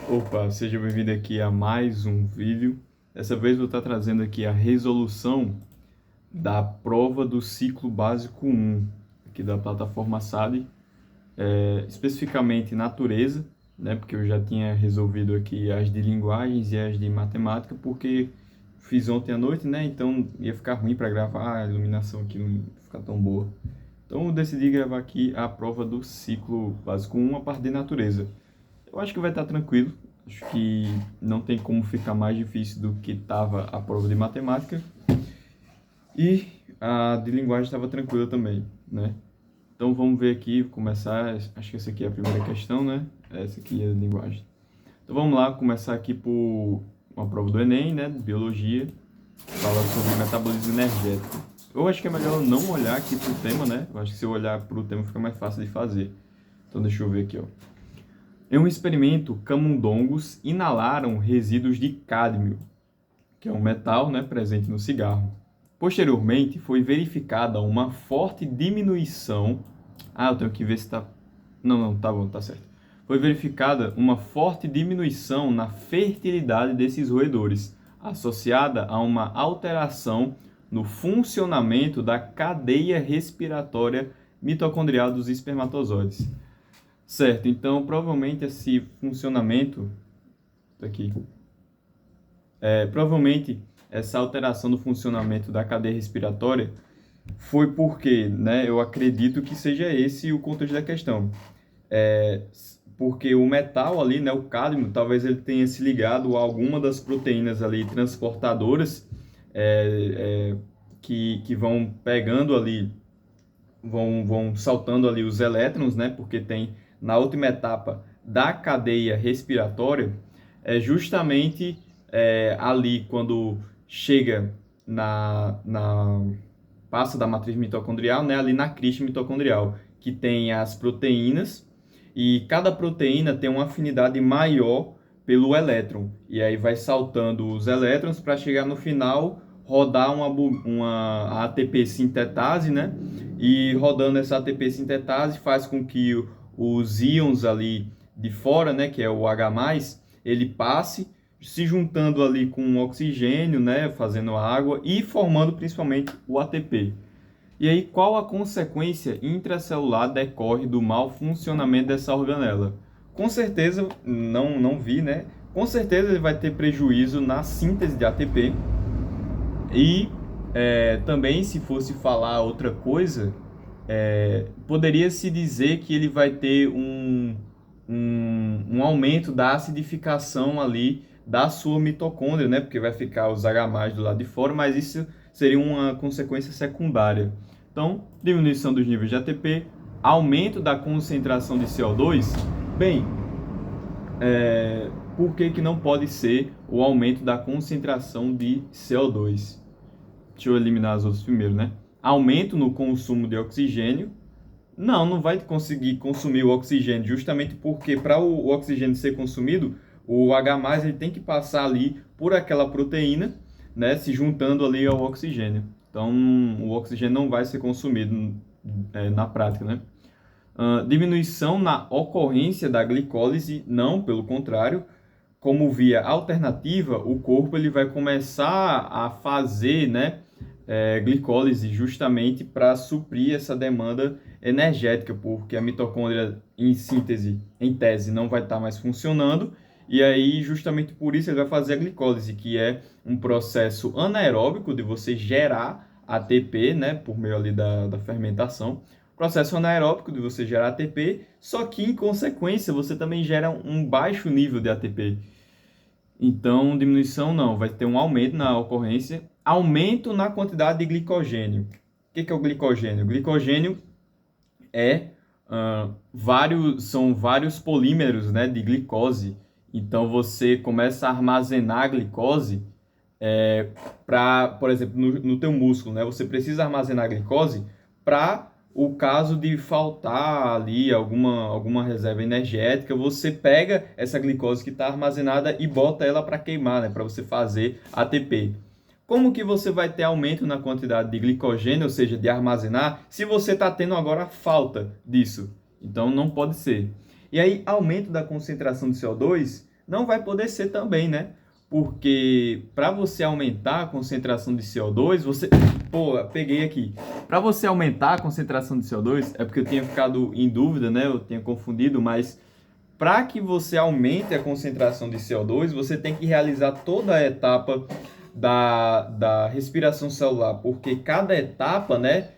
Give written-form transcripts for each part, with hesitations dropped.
Opa, seja bem-vindo aqui a mais um vídeo. Dessa vez vou estar trazendo aqui a resolução da prova do ciclo básico 1, aqui da plataforma SAD, especificamente natureza, né, porque eu já tinha resolvido aqui as de linguagens e as de matemática, porque fiz ontem à noite, né, então ia ficar ruim para gravar, a iluminação aqui não ia ficar tão boa. Então eu decidi gravar aqui a prova do ciclo básico 1, a parte de natureza. Eu acho que vai estar tranquilo. Acho que não tem como ficar mais difícil do que estava a prova de matemática. E a de linguagem estava tranquila também, né? Então vamos ver aqui, começar. Acho que essa aqui é a primeira questão, né? Essa aqui é a linguagem. Então vamos lá, começar aqui por uma prova do Enem, né? De biologia. Fala sobre metabolismo energético. Eu acho que é melhor não olhar aqui para o tema, né? Eu acho que se eu olhar para o tema fica mais fácil de fazer. Então deixa eu ver aqui, ó. Em um experimento, camundongos inalaram resíduos de cádmio, que é um metal, né, presente no cigarro. Posteriormente, foi verificada uma forte diminuição. Eu tenho que ver se está. Não, tá bom, tá certo. Foi verificada uma forte diminuição na fertilidade desses roedores, associada a uma alteração no funcionamento da cadeia respiratória mitocondrial dos espermatozoides. Certo, então provavelmente esse funcionamento aqui, provavelmente essa alteração do funcionamento da cadeia respiratória foi porque, né, eu acredito que seja esse o contexto da questão. Porque o metal ali, né, o cádmio, talvez ele tenha se ligado a alguma das proteínas ali transportadoras que vão pegando ali, vão saltando ali os elétrons, né, porque tem na última etapa da cadeia respiratória, é justamente ali quando chega passa da matriz mitocondrial, né, ali na crista mitocondrial, que tem as proteínas, e cada proteína tem uma afinidade maior pelo elétron, e aí vai saltando os elétrons para chegar no final, rodar uma ATP sintetase, né, e rodando essa ATP sintetase faz com que os íons ali de fora, né, que é o H+, ele passe se juntando ali com o oxigênio, né, fazendo água e formando principalmente o ATP. E aí, qual a consequência intracelular decorre do mau funcionamento dessa organela? Com certeza, não vi, né? Com certeza ele vai ter prejuízo na síntese de ATP. E também, se fosse falar outra coisa, poderia-se dizer que ele vai ter um aumento da acidificação ali da sua mitocôndria, né? Porque vai ficar os H+ do lado de fora, mas isso seria uma consequência secundária. Então, diminuição dos níveis de ATP, aumento da concentração de CO2. Bem, por que não pode ser o aumento da concentração de CO2? Deixa eu eliminar as outras primeiro, né? Aumento no consumo de oxigênio. Não vai conseguir consumir o oxigênio, justamente porque para o oxigênio ser consumido, o H+, ele tem que passar ali por aquela proteína, né, se juntando ali ao oxigênio. Então, o oxigênio não vai ser consumido na prática, né? Diminuição na ocorrência da glicólise, não, pelo contrário. Como via alternativa, o corpo ele vai começar a fazer, né, glicólise justamente para suprir essa demanda energética, porque a mitocôndria em síntese, em tese, não vai estar mais funcionando, e aí justamente por isso ele vai fazer a glicólise, que é um processo anaeróbico de você gerar ATP, né, por meio ali da fermentação, processo anaeróbico de você gerar ATP, só que em consequência você também gera um baixo nível de ATP. Então, diminuição não, vai ter um aumento na ocorrência, aumento na quantidade de glicogênio. O que é o glicogênio? O glicogênio são vários polímeros, né, de glicose. Então, você começa a armazenar a glicose por exemplo, no teu músculo, né? Você precisa armazenar a glicose para o caso de faltar ali alguma reserva energética, você pega essa glicose que está armazenada e bota ela para queimar, né? Para você fazer ATP. Como que você vai ter aumento na quantidade de glicogênio, ou seja, de armazenar, se você está tendo agora falta disso? Então, não pode ser. E aí, aumento da concentração de CO2, Não vai poder ser também, né? Porque para você aumentar a concentração de CO2, você... Pô, peguei aqui. Para você aumentar a concentração de CO2, é porque eu tinha ficado em dúvida, né? Eu tinha confundido, mas para que você aumente a concentração de CO2, você tem que realizar toda a etapa da respiração celular, porque cada etapa, né?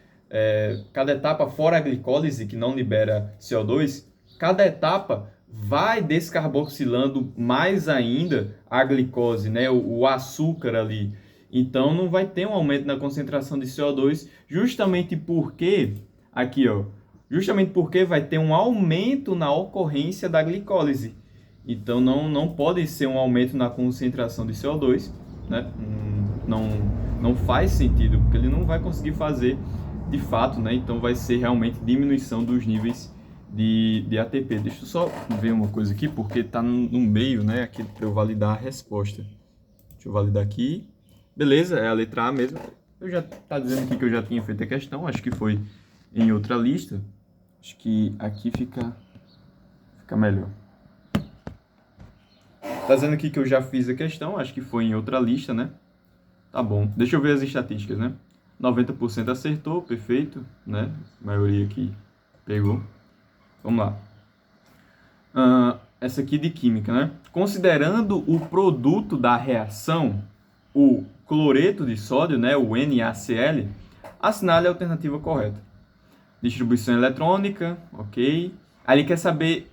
Cada etapa fora a glicólise, que não libera CO2, cada etapa vai descarboxilando mais ainda a glicose, né? O açúcar ali. Então não vai ter um aumento na concentração de CO2, justamente porque, aqui ó, justamente porque vai ter um aumento na ocorrência da glicólise. Então não pode ser um aumento na concentração de CO2, né? Não faz sentido, porque ele não vai conseguir fazer de fato, né? Então vai ser realmente diminuição dos níveis de ATP. Deixa eu só ver uma coisa aqui, porque está no meio, né? Aqui para eu validar a resposta. Deixa eu validar aqui. Beleza, é a letra A mesmo. Eu já tá dizendo aqui que eu já tinha feito a questão, acho que foi em outra lista. Acho que aqui fica melhor. Tá dizendo aqui que eu já fiz a questão, acho que foi em outra lista, né? Tá bom. Deixa eu ver as estatísticas, né? 90% acertou, perfeito, né? A maioria aqui pegou. Vamos lá. Essa aqui de química, né? Considerando o produto da reação, o cloreto de sódio, né? O NaCl, assinale a alternativa correta. Distribuição eletrônica, ok. Aí ele quer saber...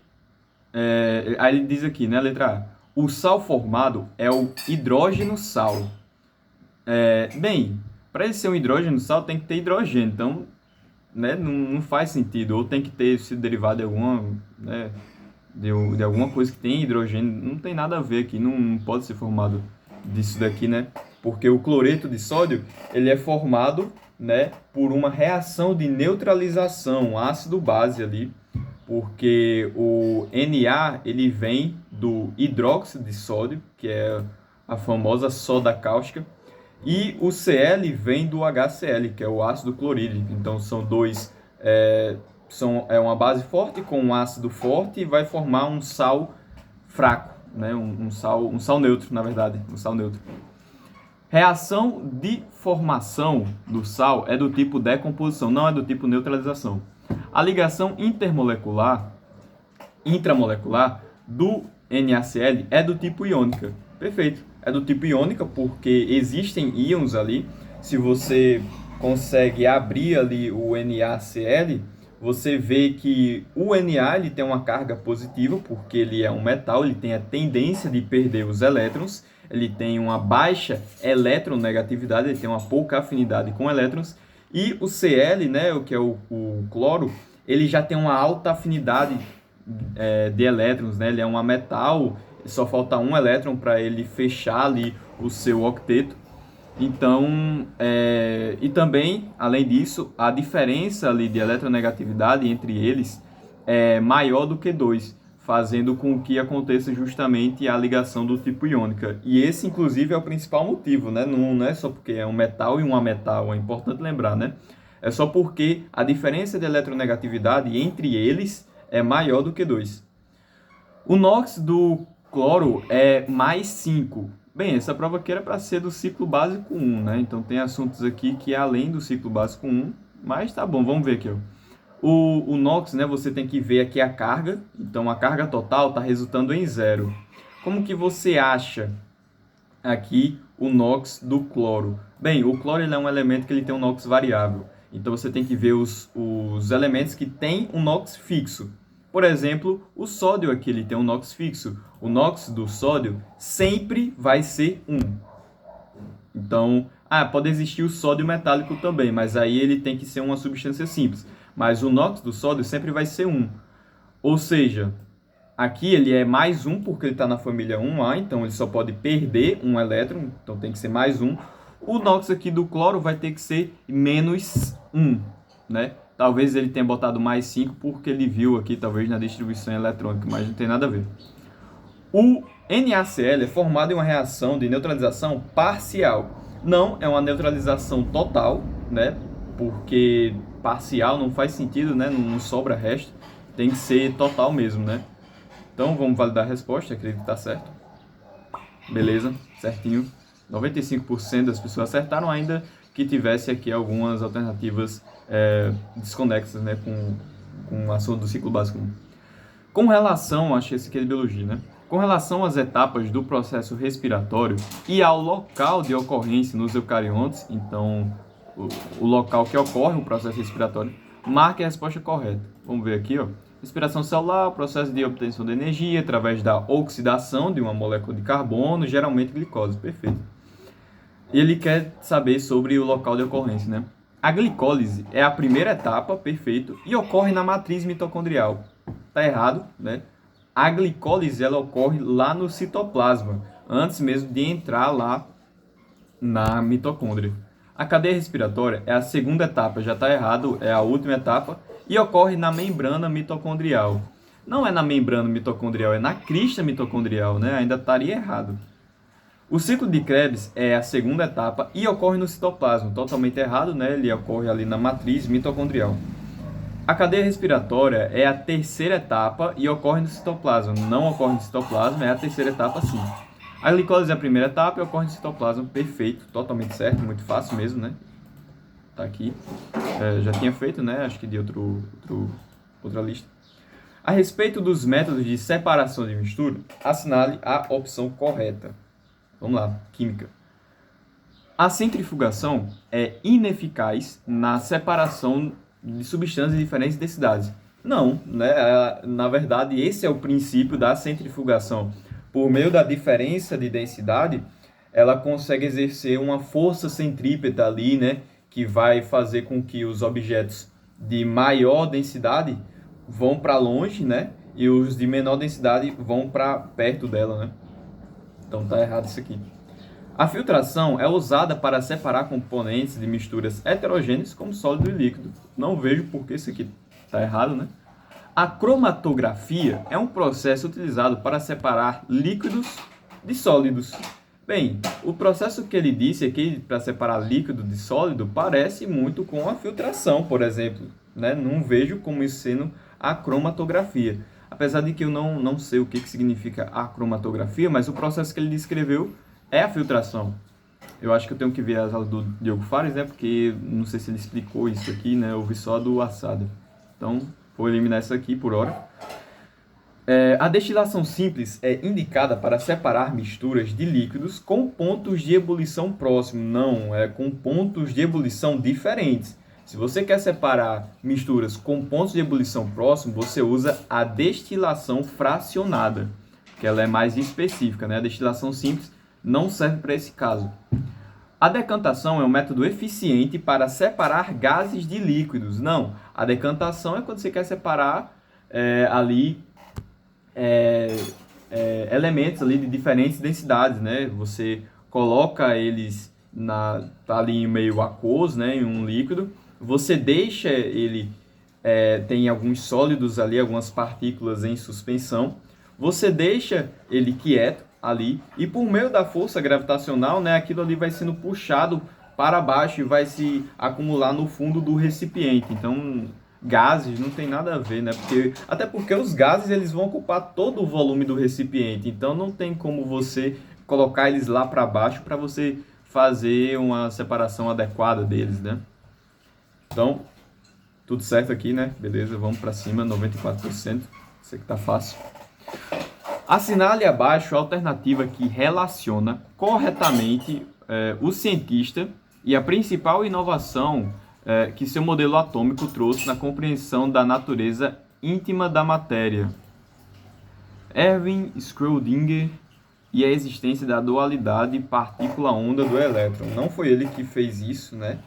aí ele diz aqui, né? Letra A. O sal formado é o hidrogeno sal. Bem, para ele ser um hidrogeno sal tem que ter hidrogênio, então... né, não faz sentido, ou tem que ter sido derivado de alguma, né, de alguma coisa que tem hidrogênio, não tem nada a ver aqui, não pode ser formado disso daqui, né, porque o cloreto de sódio, ele é formado, né, por uma reação de neutralização, ácido-base ali, porque o Na, ele vem do hidróxido de sódio, que é a famosa soda cáustica, e o Cl vem do HCl, que é o ácido clorídrico. Então são dois, é uma base forte com um ácido forte e vai formar um sal fraco, né? um sal neutro, na verdade, um sal neutro. Reação de formação do sal é do tipo decomposição, não é do tipo neutralização. A ligação intramolecular do NaCl é do tipo iônica. Perfeito. É do tipo iônica porque existem íons ali. Se você consegue abrir ali o NaCl, você vê que o Na ele tem uma carga positiva porque ele é um metal, ele tem a tendência de perder os elétrons, ele tem uma baixa eletronegatividade, ele tem uma pouca afinidade com elétrons. E o Cl, né, o que é o cloro, ele já tem uma alta afinidade de elétrons, né? Ele é um metal, só falta um elétron para ele fechar ali o seu octeto. Então, e também, além disso, a diferença ali de eletronegatividade entre eles é maior do que 2, fazendo com que aconteça justamente a ligação do tipo iônica. E esse, inclusive, é o principal motivo, né? Não é só porque é um metal e um ametal, é importante lembrar, né? É só porque a diferença de eletronegatividade entre eles é maior do que 2. O NOx do cloro é mais 5. Bem, essa prova aqui era para ser do ciclo básico 1, né? Então tem assuntos aqui que é além do ciclo básico 1, mas tá bom, vamos ver aqui, ó. O NOx, né, você tem que ver aqui a carga, então a carga total está resultando em 0. Como que você acha aqui o NOx do cloro? Bem, o cloro ele é um elemento que ele tem um NOx variável, então você tem que ver os elementos que têm um NOx fixo. Por exemplo, o sódio aqui ele tem um NOx fixo. O NOx do sódio sempre vai ser 1. Então, pode existir o sódio metálico também, mas aí ele tem que ser uma substância simples. Mas o NOx do sódio sempre vai ser 1. Ou seja, aqui ele é mais 1 porque ele está na família 1A, então ele só pode perder um elétron, então tem que ser mais 1. O NOx aqui do cloro vai ter que ser menos 1, né? Talvez ele tenha botado mais 5 porque ele viu aqui, talvez, na distribuição eletrônica, mas não tem nada a ver. O NaCl é formado em uma reação de neutralização parcial. Não é uma neutralização total, né? Porque parcial não faz sentido, né? Não sobra resto. Tem que ser total mesmo, né? Então, vamos validar a resposta, acredito que está certo. Beleza, certinho. 95% das pessoas acertaram, ainda que tivesse aqui algumas alternativas desconexas, né, com a ação do ciclo básico 1. Com relação, acho que esse aqui é de biologia, né? Com relação às etapas do processo respiratório e ao local de ocorrência nos eucariontes, então o local que ocorre o processo respiratório, marque a resposta correta. Vamos ver aqui, ó. Respiração celular, processo de obtenção de energia através da oxidação de uma molécula de carbono, geralmente glicose. Perfeito. E ele quer saber sobre o local de ocorrência, né? A glicólise é a primeira etapa, perfeito, e ocorre na matriz mitocondrial. Tá errado, né? A glicólise ela ocorre lá no citoplasma, antes mesmo de entrar lá na mitocôndria. A cadeia respiratória é a segunda etapa, já está errado, é a última etapa, e ocorre na membrana mitocondrial. Não é na membrana mitocondrial, é na crista mitocondrial, né? Ainda estaria errado. O ciclo de Krebs é a segunda etapa e ocorre no citoplasma, totalmente errado, né? Ele ocorre ali na matriz mitocondrial. A cadeia respiratória é a terceira etapa e ocorre no citoplasma. Não ocorre no citoplasma, é a terceira etapa sim. A glicose é a primeira etapa e ocorre no citoplasma. Perfeito, totalmente certo, muito fácil mesmo, né? Tá aqui. Já tinha feito, né? Acho que de outra lista. A respeito dos métodos de separação de mistura, assinale a opção correta. Vamos lá, química. A centrifugação é ineficaz na separação de substâncias de diferentes densidades. Não, né? Na verdade, esse é o princípio da centrifugação. Por meio da diferença de densidade, ela consegue exercer uma força centrípeta ali, né? Que vai fazer com que os objetos de maior densidade vão para longe, né? E os de menor densidade vão para perto dela, né? Então tá errado isso aqui. A filtração é usada para separar componentes de misturas heterogêneas como sólido e líquido. Não vejo por que isso aqui está errado, né? A cromatografia é um processo utilizado para separar líquidos de sólidos. Bem, o processo que ele disse aqui para separar líquido de sólido parece muito com a filtração, por exemplo, né? Não vejo como isso sendo a cromatografia. Apesar de que eu não sei o que significa a cromatografia, mas o processo que ele descreveu é a filtração. Eu acho que eu tenho que ver as aulas do Diogo Fares, né? Porque não sei se ele explicou isso aqui, né? Eu vi só do Assada. Então, vou eliminar isso aqui por hora. A destilação simples é indicada para separar misturas de líquidos com pontos de ebulição próximos. Não, é com pontos de ebulição diferentes. Se você quer separar misturas com pontos de ebulição próximos, você usa a destilação fracionada, que ela é mais específica, né? A destilação simples não serve para esse caso. A decantação é um método eficiente para separar gases de líquidos. Não, a decantação é quando você quer separar elementos ali de diferentes densidades, né? Você coloca eles ali em meio aquoso, né? Em um líquido. Você deixa ele, tem alguns sólidos ali, algumas partículas em suspensão. Você deixa ele quieto ali e por meio da força gravitacional, né, aquilo ali vai sendo puxado para baixo e vai se acumular no fundo do recipiente. Então, gases não tem nada a ver, né? Até porque os gases eles vão ocupar todo o volume do recipiente. Então, não tem como você colocar eles lá para baixo para você fazer uma separação adequada deles, né? Então, tudo certo aqui, né? Beleza, vamos para cima, 94%. Isso aqui tá fácil. Assinale abaixo a alternativa que relaciona corretamente o cientista e a principal inovação que seu modelo atômico trouxe na compreensão da natureza íntima da matéria. Erwin Schrödinger e a existência da dualidade partícula-onda do elétron. Não foi ele que fez isso, né?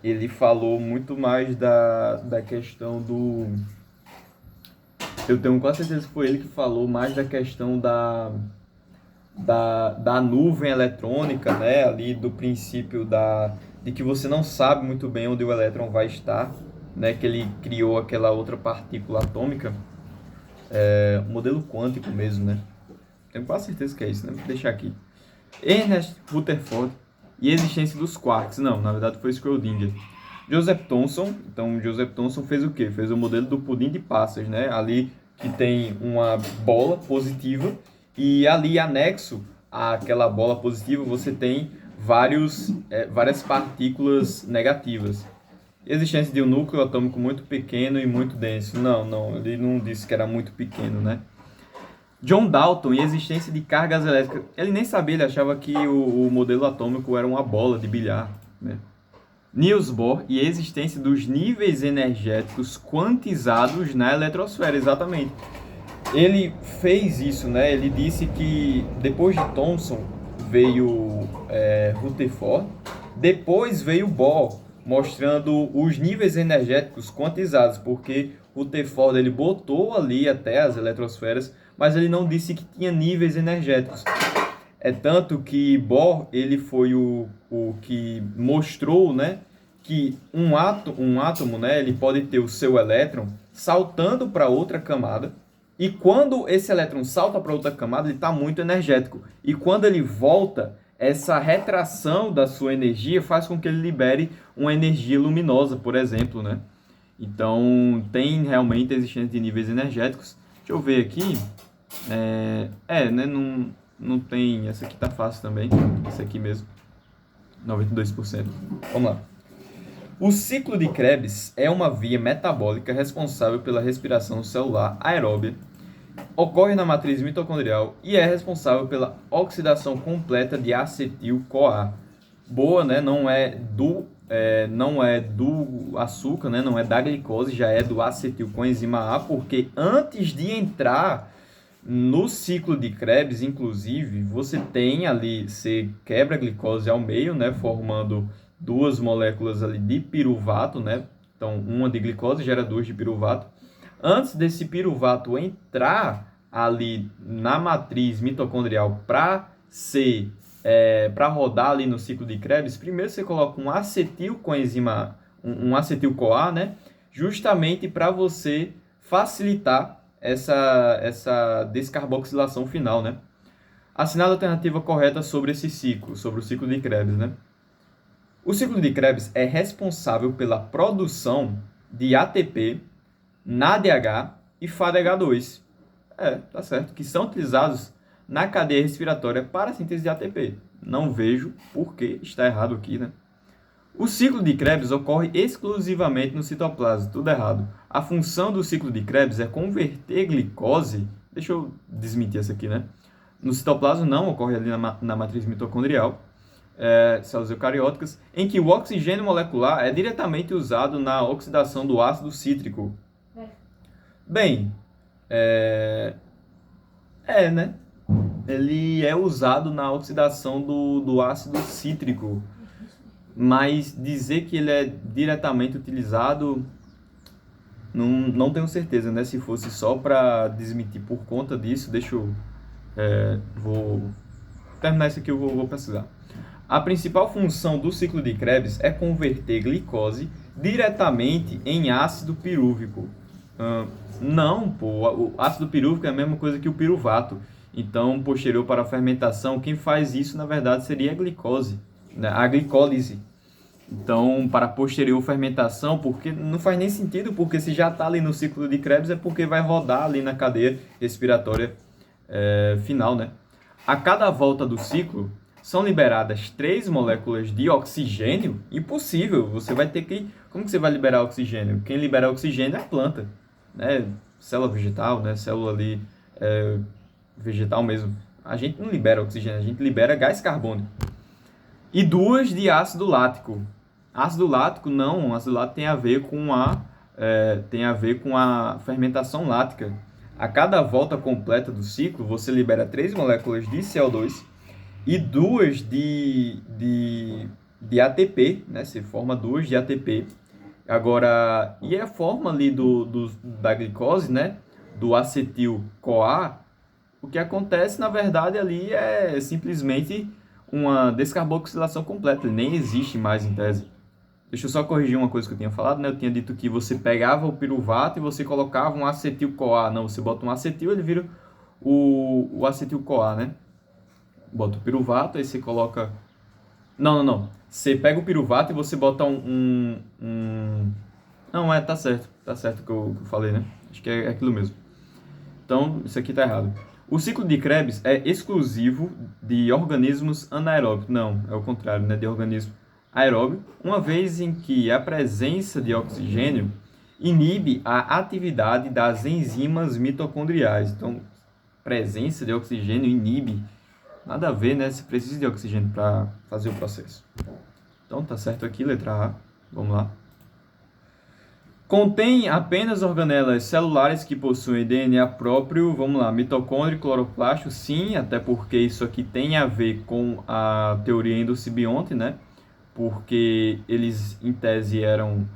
Ele falou muito mais da questão do... Eu tenho quase certeza que foi ele que falou mais da questão da nuvem eletrônica, né? Ali do princípio de que você não sabe muito bem onde o elétron vai estar, né? Que ele criou aquela outra partícula atômica, modelo quântico mesmo, né? Tenho quase certeza que é isso, né? Vou deixar aqui. Ernest Rutherford e a existência dos quarks. Não, na verdade foi Schrödinger. Joseph Thomson. Então, Joseph Thomson fez o quê? Fez o modelo do pudim de passas, né? Ali que tem uma bola positiva e ali anexo àquela bola positiva você tem várias partículas negativas. Existência de um núcleo atômico muito pequeno e muito denso. Não, ele não disse que era muito pequeno, né? John Dalton e existência de cargas elétricas. Ele nem sabia, ele achava que o modelo atômico era uma bola de bilhar, né? Niels Bohr e existência dos níveis energéticos quantizados na eletrosfera, exatamente. Ele fez isso, né? Ele disse que depois de Thomson veio Rutherford, depois veio Bohr, mostrando os níveis energéticos quantizados, porque Rutherford ele botou ali até as eletrosferas, mas ele não disse que tinha níveis energéticos. É tanto que Bohr ele foi o que mostrou, né, que um átomo, né, ele pode ter o seu elétron saltando para outra camada, e quando esse elétron salta para outra camada, ele está muito energético. E quando ele volta, essa retração da sua energia faz com que ele libere uma energia luminosa, por exemplo, né? Então, tem realmente a existência de níveis energéticos. Deixa eu ver aqui. Né? Não tem. Essa aqui tá fácil também. Essa aqui mesmo. 92%. Vamos lá. O ciclo de Krebs é uma via metabólica responsável pela respiração celular aeróbia, ocorre na matriz mitocondrial e é responsável pela oxidação completa de acetil-CoA. Boa, né? Não é do açúcar, né? Não é da glicose, já é do acetil coenzima A, porque antes de entrar no ciclo de Krebs, inclusive, você tem ali, você quebra a glicose ao meio, né? Formando duas moléculas ali de piruvato, né? Então, uma de glicose gera duas de piruvato. Antes desse piruvato entrar ali na matriz mitocondrial para rodar ali no ciclo de Krebs, primeiro você coloca um acetil coenzima, um acetil-CoA, né? Justamente para você facilitar essa descarboxilação final, né? Assinale a alternativa correta sobre esse ciclo, sobre o ciclo de Krebs, né? O ciclo de Krebs é responsável pela produção de ATP, NADH e FADH2. Tá certo, que são utilizados na cadeia respiratória para a síntese de ATP. Não vejo por que está errado aqui, né? O ciclo de Krebs ocorre exclusivamente no citoplasma. Tudo errado. A função do ciclo de Krebs é converter glicose... Deixa eu desmentir essa aqui, né? No citoplasma não ocorre ali na matriz mitocondrial, células eucarióticas, em que o oxigênio molecular é diretamente usado na oxidação do ácido cítrico. Bem, né? Ele é usado na oxidação do ácido cítrico, mas dizer que ele é diretamente utilizado, não tenho certeza, né? Se fosse só para desmentir por conta disso, vou terminar isso aqui, eu vou pesquisar. A principal função do ciclo de Krebs é converter glicose diretamente em ácido pirúvico. Não, pô, o ácido pirúvico é a mesma coisa que o piruvato. Então, posterior para a fermentação, quem faz isso, na verdade, seria a glicose, né? A glicólise. Então, para a posterior fermentação, porque não faz nem sentido, porque se já está ali no ciclo de Krebs, é porque vai rodar ali na cadeia respiratória final, né? A cada volta do ciclo, são liberadas 3 moléculas de oxigênio. Impossível, você vai ter que... Como que você vai liberar oxigênio? Quem libera oxigênio é a planta, né? Célula vegetal, né? Célula ali vegetal mesmo. A gente não libera oxigênio, a gente libera gás carbônico. E 2 de ácido lático. Ácido lático não, ácido lático tem a ver com a fermentação lática. A cada volta completa do ciclo, você libera 3 moléculas de CO2 e 2 de ATP, né? Você forma 2 de ATP. Agora, e a forma ali da glicose, né? Do acetil-CoA, o que acontece, na verdade, ali é simplesmente uma descarboxilação completa. Ele nem existe mais em tese. Deixa eu só corrigir uma coisa que eu tinha falado, né? Eu tinha dito que você pegava o piruvato e você colocava um acetil-CoA. Não, você bota um acetil, ele vira o acetil-CoA, né? Bota o piruvato, aí você coloca... Não. Você pega o piruvato e você bota Não, tá certo. Tá certo o que eu falei, né? Acho que é aquilo mesmo. Então, isso aqui está errado. O ciclo de Krebs é exclusivo de organismos anaeróbicos. Não, é o contrário, né? De organismo aeróbio, uma vez em que a presença de oxigênio inibe a atividade das enzimas mitocondriais. Então, presença de oxigênio inibe. Nada a ver, né? Você precisa de oxigênio para fazer o processo. Então, tá certo aqui, letra A. Vamos lá. Contém apenas organelas celulares que possuem DNA próprio, vamos lá, mitocôndrio, cloroplasto, sim, até porque isso aqui tem a ver com a teoria endocibionte, né? Porque eles, em tese, eram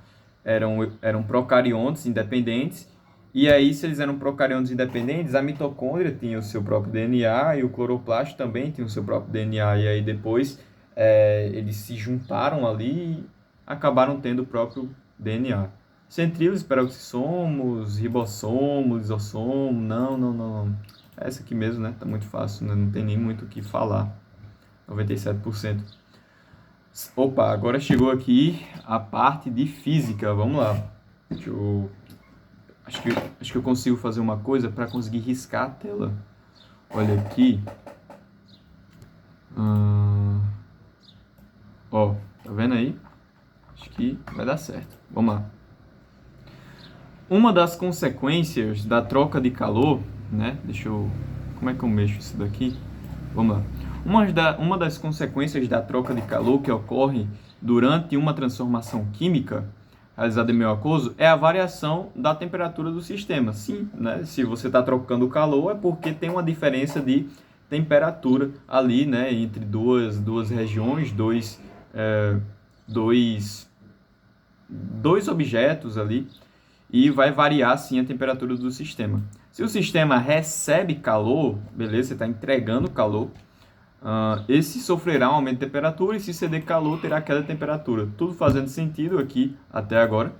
procariontes independentes, e aí, se eles eram procariontes independentes, a mitocôndria tinha o seu próprio DNA, e o cloroplasto também tinha o seu próprio DNA, e aí depois eles se juntaram ali e acabaram tendo o próprio DNA. Centríolos, peroxissomos, ribossomos, lisossomos, não. É essa aqui mesmo, né? Tá muito fácil, né? Não tem nem muito o que falar. 97%. Opa, agora chegou aqui a parte de física. Vamos lá. Acho que eu consigo fazer uma coisa para conseguir riscar a tela. Olha aqui. Ó, tá vendo aí? Acho que vai dar certo. Vamos lá. Uma das consequências da troca de calor, né? Como é que eu mexo isso daqui? Vamos lá. Uma das consequências da troca de calor que ocorre durante uma transformação química realizada em meio aquoso é a variação da temperatura do sistema. Sim, né? Se você está trocando o calor é porque tem uma diferença de temperatura ali, né? Entre duas regiões, dois objetos ali, e vai variar sim a temperatura do sistema. Se o sistema recebe calor, beleza, você está entregando calor, esse sofrerá um aumento de temperatura, e se ceder calor, terá queda de temperatura. Tudo fazendo sentido aqui até agora.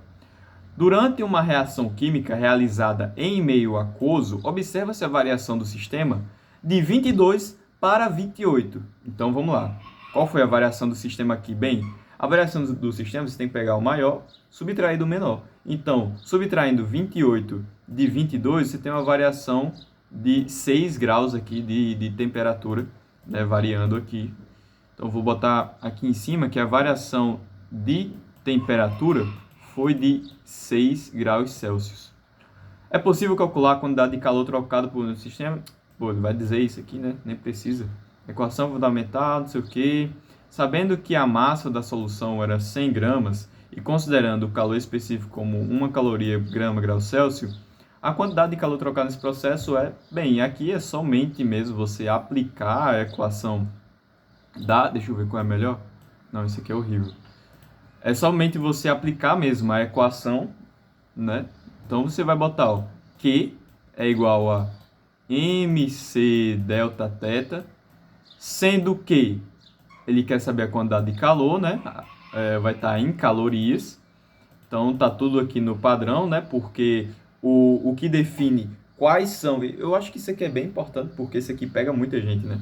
Durante uma reação química realizada em meio aquoso, observa-se a variação do sistema de 22 para 28. Então vamos lá. Qual foi a variação do sistema aqui? Bem, a variação do sistema, você tem que pegar o maior, subtrair do menor. Então, subtraindo 28 de 22, você tem uma variação de 6 graus aqui de temperatura, né, variando aqui. Então, vou botar aqui em cima que a variação de temperatura foi de 6 graus Celsius. É possível calcular a quantidade de calor trocado por sistema? Pô, ele vai dizer isso aqui, né? Nem precisa. Equação fundamental, não sei o quê. Sabendo que a massa da solução era 100 gramas e considerando o calor específico como 1 caloria grau Celsius, a quantidade de calor trocado nesse processo bem, aqui é somente mesmo você aplicar a equação deixa eu ver qual é melhor. Não, esse aqui é horrível. É somente você aplicar mesmo a equação, né? Então você vai botar, ó, Q é igual a mc delta θ, sendo que ele quer saber a quantidade de calor, né? Vai estar em calorias. Então tá tudo aqui no padrão, né? Porque o que define quais são... Eu acho que isso aqui é bem importante, porque isso aqui pega muita gente, né?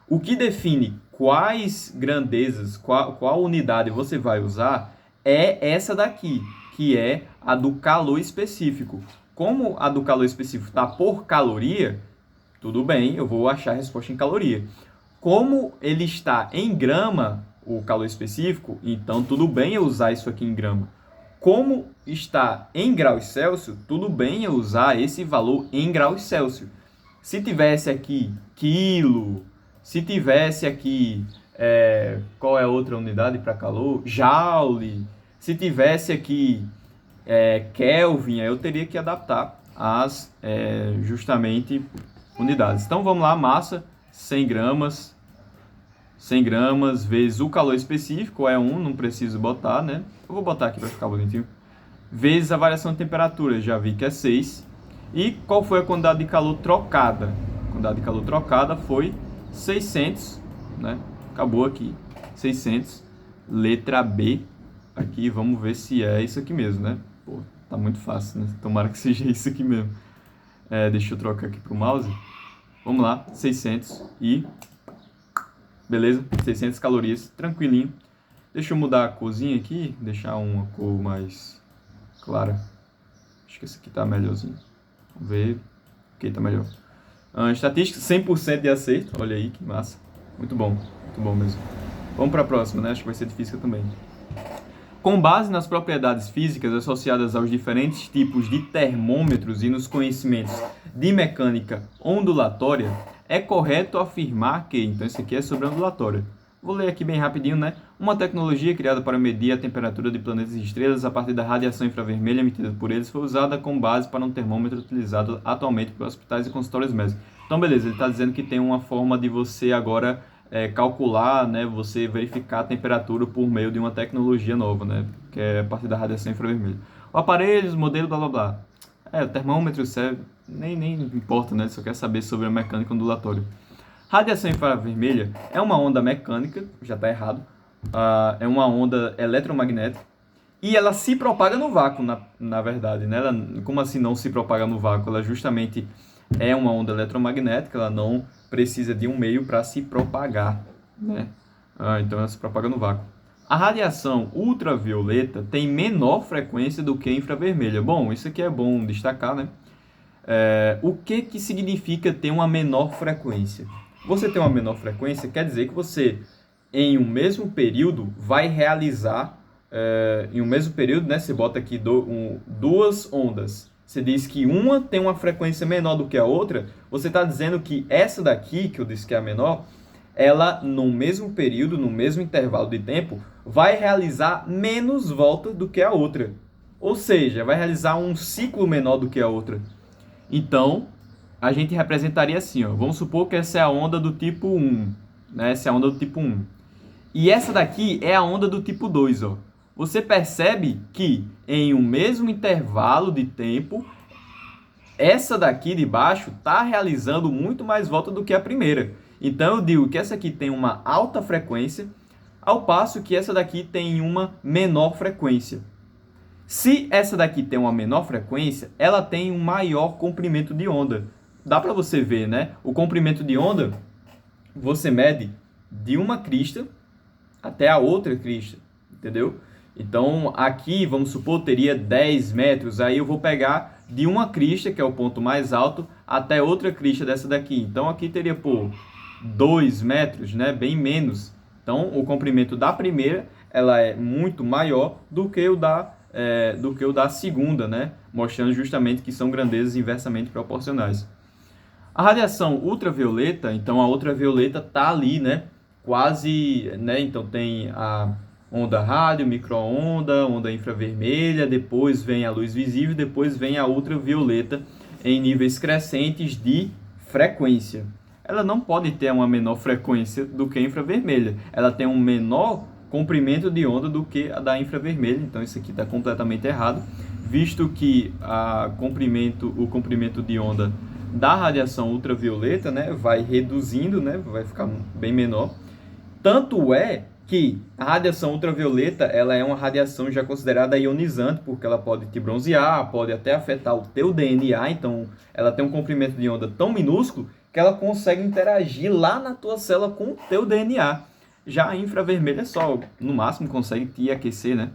O que define quais grandezas, qual unidade você vai usar é essa daqui, que é a do calor específico. Como a do calor específico está por caloria, tudo bem, eu vou achar a resposta em caloria. Como ele está em grama, o calor específico, então tudo bem eu usar isso aqui em grama. Como está em graus Celsius, tudo bem eu usar esse valor em graus Celsius. Se tivesse aqui quilo, se tivesse aqui, qual é a outra unidade para calor? Joule. Se tivesse aqui Kelvin, eu teria que adaptar as justamente unidades. Então vamos lá, massa, 100 gramas. 100 gramas vezes o calor específico é 1, não preciso botar, né? Eu vou botar aqui para ficar bonitinho. Vezes a variação de temperatura, já vi que é 6. E qual foi a quantidade de calor trocada? A quantidade de calor trocada foi 600, né? Acabou aqui. 600, letra B. Aqui, vamos ver se é isso aqui mesmo, né? Pô, tá muito fácil, né? Tomara que seja isso aqui mesmo. Deixa eu trocar aqui pro mouse. Vamos lá, 600 e... Beleza? 600 calorias, tranquilinho. Deixa eu mudar a corzinha aqui, deixar uma cor mais clara. Acho que esse aqui tá melhorzinho. Vamos ver. Ok, Ok, tá melhor. Estatística, 100% de acerto. Olha aí, que massa. Muito bom mesmo. Vamos para a próxima, né? Acho que vai ser de física também. Com base nas propriedades físicas associadas aos diferentes tipos de termômetros e nos conhecimentos de mecânica ondulatória, é correto afirmar que, então isso aqui é sobre ondulatória. Vou ler aqui bem rapidinho, né? Uma tecnologia criada para medir a temperatura de planetas e estrelas a partir da radiação infravermelha emitida por eles foi usada como base para um termômetro utilizado atualmente por hospitais e consultórios médicos. Então, beleza, ele está dizendo que tem uma forma de você agora calcular, né, você verificar a temperatura por meio de uma tecnologia nova, né, que é a partir da radiação infravermelha. O aparelho, os modelos, blá blá blá. O termômetro serve, nem importa, né, só quer saber sobre a mecânica ondulatória. Radiação infravermelha é uma onda mecânica, já está errado, é uma onda eletromagnética, e ela se propaga no vácuo, na verdade, né? Ela, como assim não se propaga no vácuo? Ela justamente é uma onda eletromagnética, ela não precisa de um meio para se propagar, né? Então ela se propaga no vácuo. A radiação ultravioleta tem menor frequência do que a infravermelha. Bom, isso aqui é bom destacar, né? O que significa ter uma menor frequência? Você ter uma menor frequência quer dizer que você, em um mesmo período, vai realizar, em um mesmo período, né? Você bota aqui duas ondas. Você diz que uma tem uma frequência menor do que a outra, você está dizendo que essa daqui, que eu disse que é a menor, ela, no mesmo período, no mesmo intervalo de tempo, vai realizar menos voltas do que a outra. Ou seja, vai realizar um ciclo menor do que a outra. Então, a gente representaria assim, ó. Vamos supor que essa é a onda do tipo 1, né? Essa é a onda do tipo 1. E essa daqui é a onda do tipo 2, ó. Você percebe que em um mesmo intervalo de tempo, essa daqui de baixo está realizando muito mais volta do que a primeira. Então eu digo que essa aqui tem uma alta frequência, ao passo que essa daqui tem uma menor frequência. Se essa daqui tem uma menor frequência, ela tem um maior comprimento de onda. Dá para você ver, né? O comprimento de onda, você mede de uma crista até a outra crista, entendeu? Então, aqui, vamos supor, teria 10 metros. Aí eu vou pegar de uma crista, que é o ponto mais alto, até outra crista dessa daqui. Então, aqui teria, 2 metros, né? Bem menos. Então, o comprimento da primeira, ela é muito maior do que o da segunda, né? Mostrando justamente que são grandezas inversamente proporcionais. A radiação ultravioleta, então a ultravioleta está ali, né? Quase, né? Então tem a onda rádio, micro-onda, onda infravermelha, depois vem a luz visível, depois vem a ultravioleta em níveis crescentes de frequência. Ela não pode ter uma menor frequência do que a infravermelha. Ela tem um menor comprimento de onda do que a da infravermelha, então isso aqui está completamente errado, visto que o comprimento de onda da radiação ultravioleta, né, vai reduzindo, né, vai ficar bem menor. Tanto é que a radiação ultravioleta, ela é uma radiação já considerada ionizante, porque ela pode te bronzear, pode até afetar o teu DNA, então ela tem um comprimento de onda tão minúsculo que ela consegue interagir lá na tua célula com o teu DNA. Já a infravermelha só, no máximo, consegue te aquecer, né?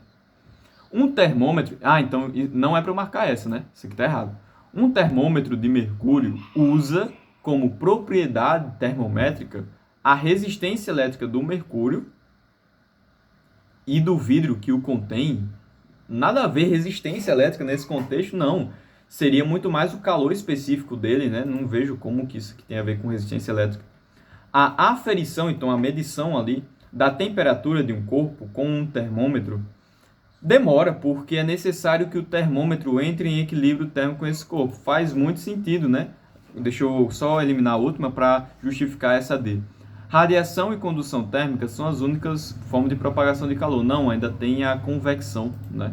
Um termômetro... então não é para marcar essa, né? Isso aqui tá errado. Um termômetro de mercúrio usa como propriedade termométrica a resistência elétrica do mercúrio e do vidro que o contém. Nada a ver resistência elétrica nesse contexto, não. Seria muito mais o calor específico dele, né? Não vejo como que isso aqui tem a ver com resistência elétrica. A aferição, então a medição ali da temperatura de um corpo com um termômetro demora, porque é necessário que o termômetro entre em equilíbrio térmico com esse corpo. Faz muito sentido, né? Deixa eu só eliminar a última para justificar essa D. Radiação e condução térmica são as únicas formas de propagação de calor. Não, ainda tem a convecção, né?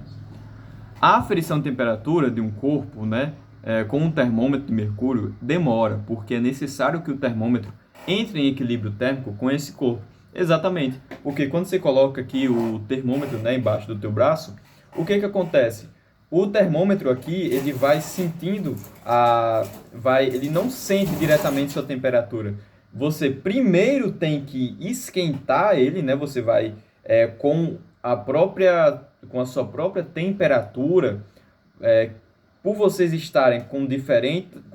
A aferição de temperatura de um corpo, né, com um termômetro de mercúrio demora, porque é necessário que o termômetro entre em equilíbrio térmico com esse corpo. Exatamente, porque quando você coloca aqui o termômetro, né, embaixo do teu braço, o que acontece? O termômetro aqui, ele vai sentindo, ele não sente diretamente sua temperatura. Você primeiro tem que esquentar ele, né? Você vai com a sua própria temperatura, por vocês estarem com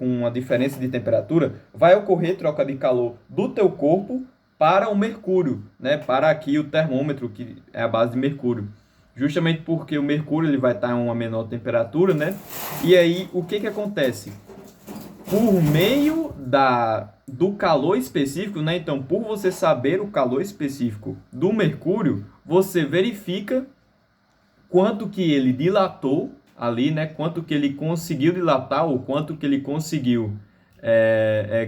uma diferença de temperatura, vai ocorrer troca de calor do teu corpo para o mercúrio, né? Para aqui o termômetro, que é a base de mercúrio. Justamente porque o mercúrio ele vai estar em uma menor temperatura, né? E aí, o que acontece? Por meio do calor específico, né? Então, por você saber o calor específico do mercúrio, você verifica quanto que ele dilatou ali, né? Quanto que ele conseguiu dilatar ou quanto que ele conseguiu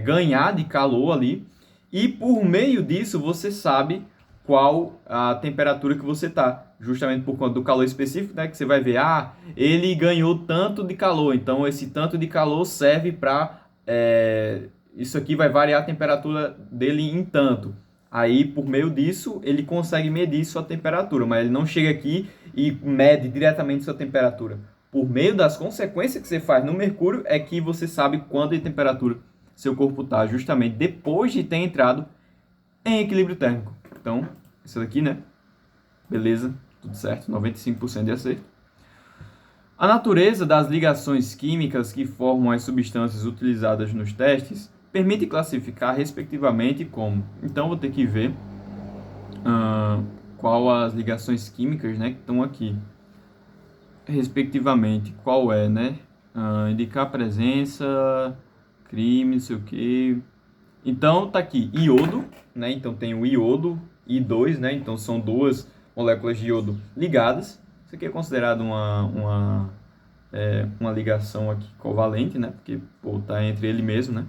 ganhar de calor ali. E por meio disso você sabe qual a temperatura que você está. Justamente por conta do calor específico, né? Que você vai ver, ele ganhou tanto de calor. Então esse tanto de calor serve para... isso aqui vai variar a temperatura dele em tanto. Aí, por meio disso, ele consegue medir sua temperatura, mas ele não chega aqui e mede diretamente sua temperatura. Por meio das consequências que você faz no mercúrio, é que você sabe quanto de temperatura seu corpo está, justamente depois de ter entrado em equilíbrio térmico. Então, isso daqui, né? Beleza, tudo certo, 95% de acerto. A natureza das ligações químicas que formam as substâncias utilizadas nos testes permite classificar respectivamente como. Então, vou ter que ver qual as ligações químicas, né, que estão aqui. Respectivamente, qual é, né? Indicar presença, crime, não sei o que. Então, tá aqui iodo, né? Então, tem o iodo, I2, né? Então, são duas moléculas de iodo ligadas. Isso aqui é considerado uma ligação aqui covalente, né? Porque, tá entre ele mesmo, né?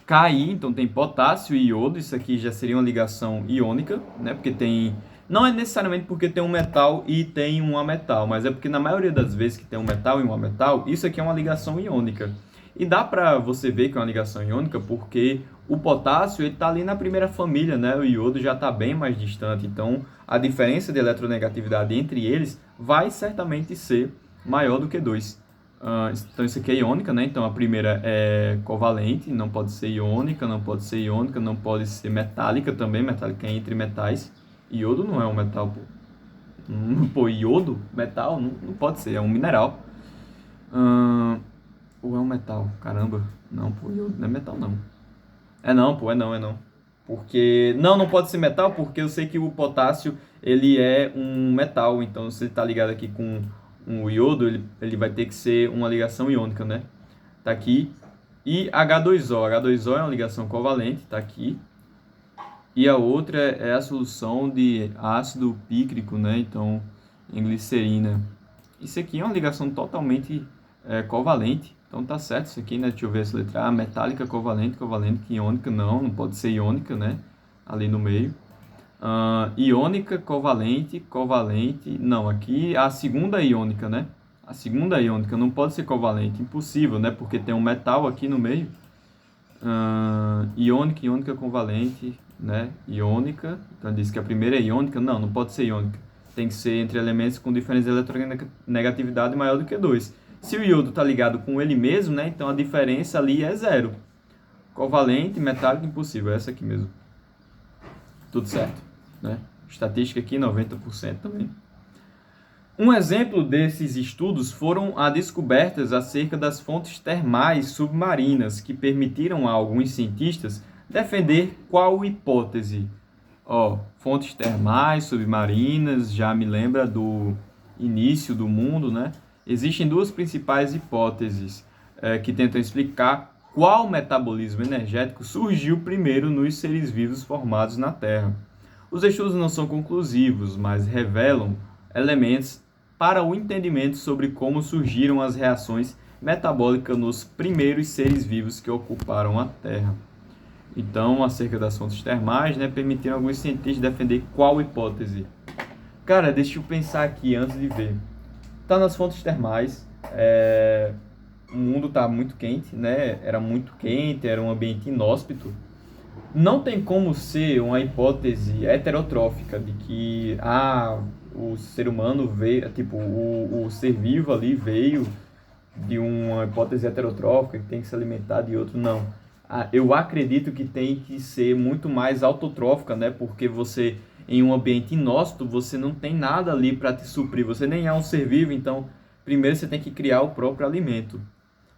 Ki, então tem potássio e iodo, isso aqui já seria uma ligação iônica, né? Porque tem... Não é necessariamente porque tem um metal e tem um ametal, mas é porque na maioria das vezes que tem um metal e um ametal, isso aqui é uma ligação iônica. E dá para você ver que é uma ligação iônica porque o potássio está ali na primeira família, né? O iodo já está bem mais distante, então a diferença de eletronegatividade entre eles vai certamente ser maior do que 2. Então isso aqui é iônica, né? Então a primeira é covalente, não pode ser iônica, não pode ser iônica, não pode ser metálica também, metálica é entre metais. Iodo não é um metal, pô. Pô, iodo, metal, não pode ser, é um mineral. Ou é um metal? Caramba. Não, pô, iodo não é metal, não. É não, pô, é não. Porque... Não pode ser metal, porque eu sei que o potássio, ele é um metal. Então, se ele tá ligado aqui com um iodo, ele vai ter que ser uma ligação iônica, né? Tá aqui. E H2O. H2O é uma ligação covalente, tá aqui. E a outra é a solução de ácido pícrico, né? Então, em glicerina. Isso aqui é uma ligação totalmente covalente. Então, tá certo isso aqui, né? Deixa eu ver essa letra A. Metálica, covalente, que iônica. Não pode ser iônica, né? Ali no meio. Iônica, covalente. Não, aqui a segunda iônica, né? A segunda iônica não pode ser covalente. Impossível, né? Porque tem um metal aqui no meio. Iônica, covalente, né? Iônica. Então diz que a primeira é iônica. Não pode ser iônica. Tem que ser entre elementos com diferença de eletronegatividade maior do que 2. Se o iodo está ligado com ele mesmo, né? Então a diferença ali é 0. Covalente, metálico, impossível. É essa aqui mesmo. Tudo certo, né? Estatística aqui, 90% também. Um exemplo desses estudos foram as descobertas acerca das fontes termais submarinas, que permitiram a alguns cientistas defender qual hipótese? Fontes termais submarinas, já me lembra do início do mundo, né? Existem duas principais hipóteses que tentam explicar qual metabolismo energético surgiu primeiro nos seres vivos formados na Terra. Os estudos não são conclusivos, mas revelam elementos para o entendimento sobre como surgiram as reações metabólicas nos primeiros seres vivos que ocuparam a Terra. Então, acerca das fontes termais, né, permitiram alguns cientistas defender qual hipótese. Cara, deixa eu pensar aqui antes de ver. Tá nas fontes termais, o mundo tá muito quente, né? Era muito quente, era um ambiente inóspito. Não tem como ser uma hipótese heterotrófica de que o ser humano veio, tipo, o ser vivo ali veio de uma hipótese heterotrófica que tem que se alimentar de outro, não. Eu acredito que tem que ser muito mais autotrófica, né? Porque você, em um ambiente inóspito, você não tem nada ali para te suprir, você nem é um ser vivo, então primeiro você tem que criar o próprio alimento.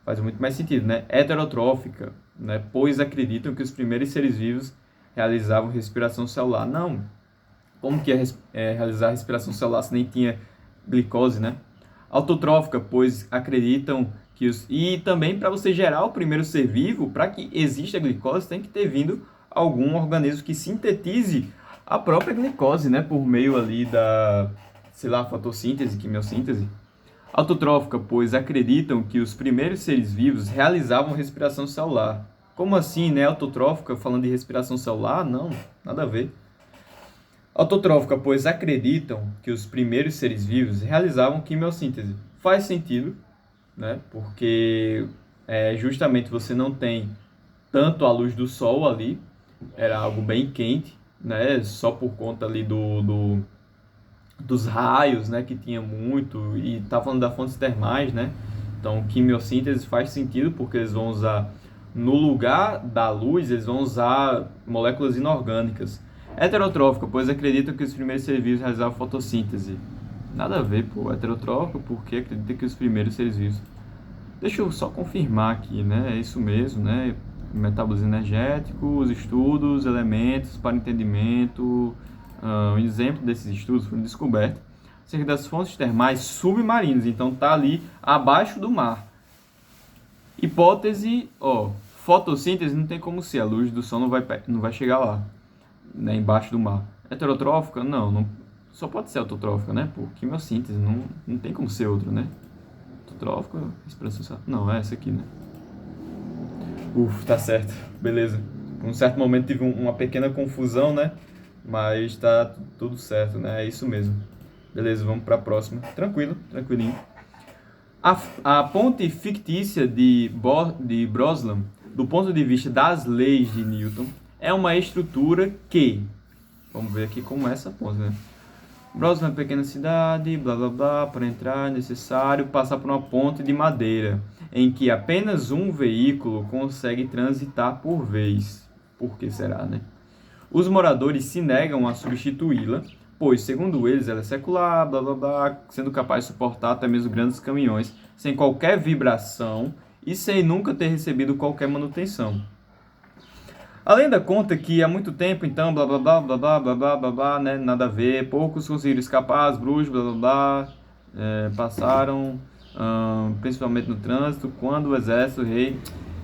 Faz muito mais sentido, né? Heterotrófica, né? Pois acreditam que os primeiros seres vivos realizavam respiração celular. Não. Como que realizar respiração celular se nem tinha glicose, né? Autotrófica, pois acreditam que os... E também para você gerar o primeiro ser vivo, para que exista glicose, tem que ter vindo algum organismo que sintetize a própria glicose, né? Por meio ali da, sei lá, fotossíntese, quimiossíntese. Autotrófica, pois acreditam que os primeiros seres vivos realizavam respiração celular. Como assim, né? Autotrófica, falando de respiração celular? Não, nada a ver. Autotrófica, pois acreditam que os primeiros seres vivos realizavam quimiossíntese. Faz sentido, né? Porque justamente você não tem tanto a luz do sol ali, era algo bem quente, né? Só por conta ali dos raios, né? Que tinha muito, e tá falando das fontes termais, né? Então, quimiossíntese faz sentido porque eles vão usar, no lugar da luz, eles vão usar moléculas inorgânicas. Heterotrófica, pois acreditam que os primeiros seres vivos realizavam fotossíntese. Nada a ver, pô. Heterotrófica, porque acredita que os primeiros seres vivos... Deixa eu só confirmar aqui, né? É isso mesmo, né? Metabolismo energético, os estudos, elementos para entendimento. Um exemplo desses estudos foi descoberto acerca das fontes termais submarinas. Então, tá ali abaixo do mar. Hipótese, ó, fotossíntese não tem como ser. A luz do sol não vai chegar lá, né, embaixo do mar. Heterotrófica? Não, só pode ser autotrófica, né? Pô, quimiossíntese, não tem como ser outra, né? Autotrófica, respiração... Não, é essa aqui, né? Tá certo, beleza. Por um certo momento tive uma pequena confusão, né? Mas tá tudo certo, né? É isso mesmo. Beleza, vamos para a próxima. Tranquilinho. A ponte fictícia de Brosnan, do ponto de vista das leis de Newton, é uma estrutura que... Vamos ver aqui como é essa ponte, né? Brosnan é uma pequena cidade, blá blá blá, para entrar é necessário passar por uma ponte de madeira, em que apenas um veículo consegue transitar por vez. Por que será, né? Os moradores se negam a substituí-la, pois, segundo eles, ela é secular, blá blá blá, sendo capaz de suportar até mesmo grandes caminhões, sem qualquer vibração e sem nunca ter recebido qualquer manutenção. A lenda conta que há muito tempo, então, blá blá blá blá blá blá blá blá blá, né, nada a ver, poucos conseguiram escapar, as bruxas, blá blá blá, passaram, principalmente no trânsito, quando o exército, o rei,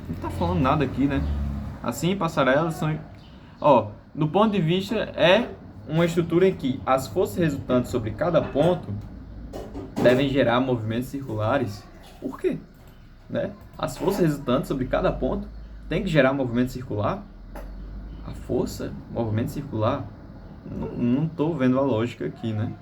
não tá falando nada aqui, né? Assim, passarelas são... Ó, do ponto de vista, é uma estrutura em que as forças resultantes sobre cada ponto devem gerar movimentos circulares. Por quê? Né? As forças resultantes sobre cada ponto têm que gerar movimento circular? A força, movimento circular? Não estou vendo a lógica aqui, né?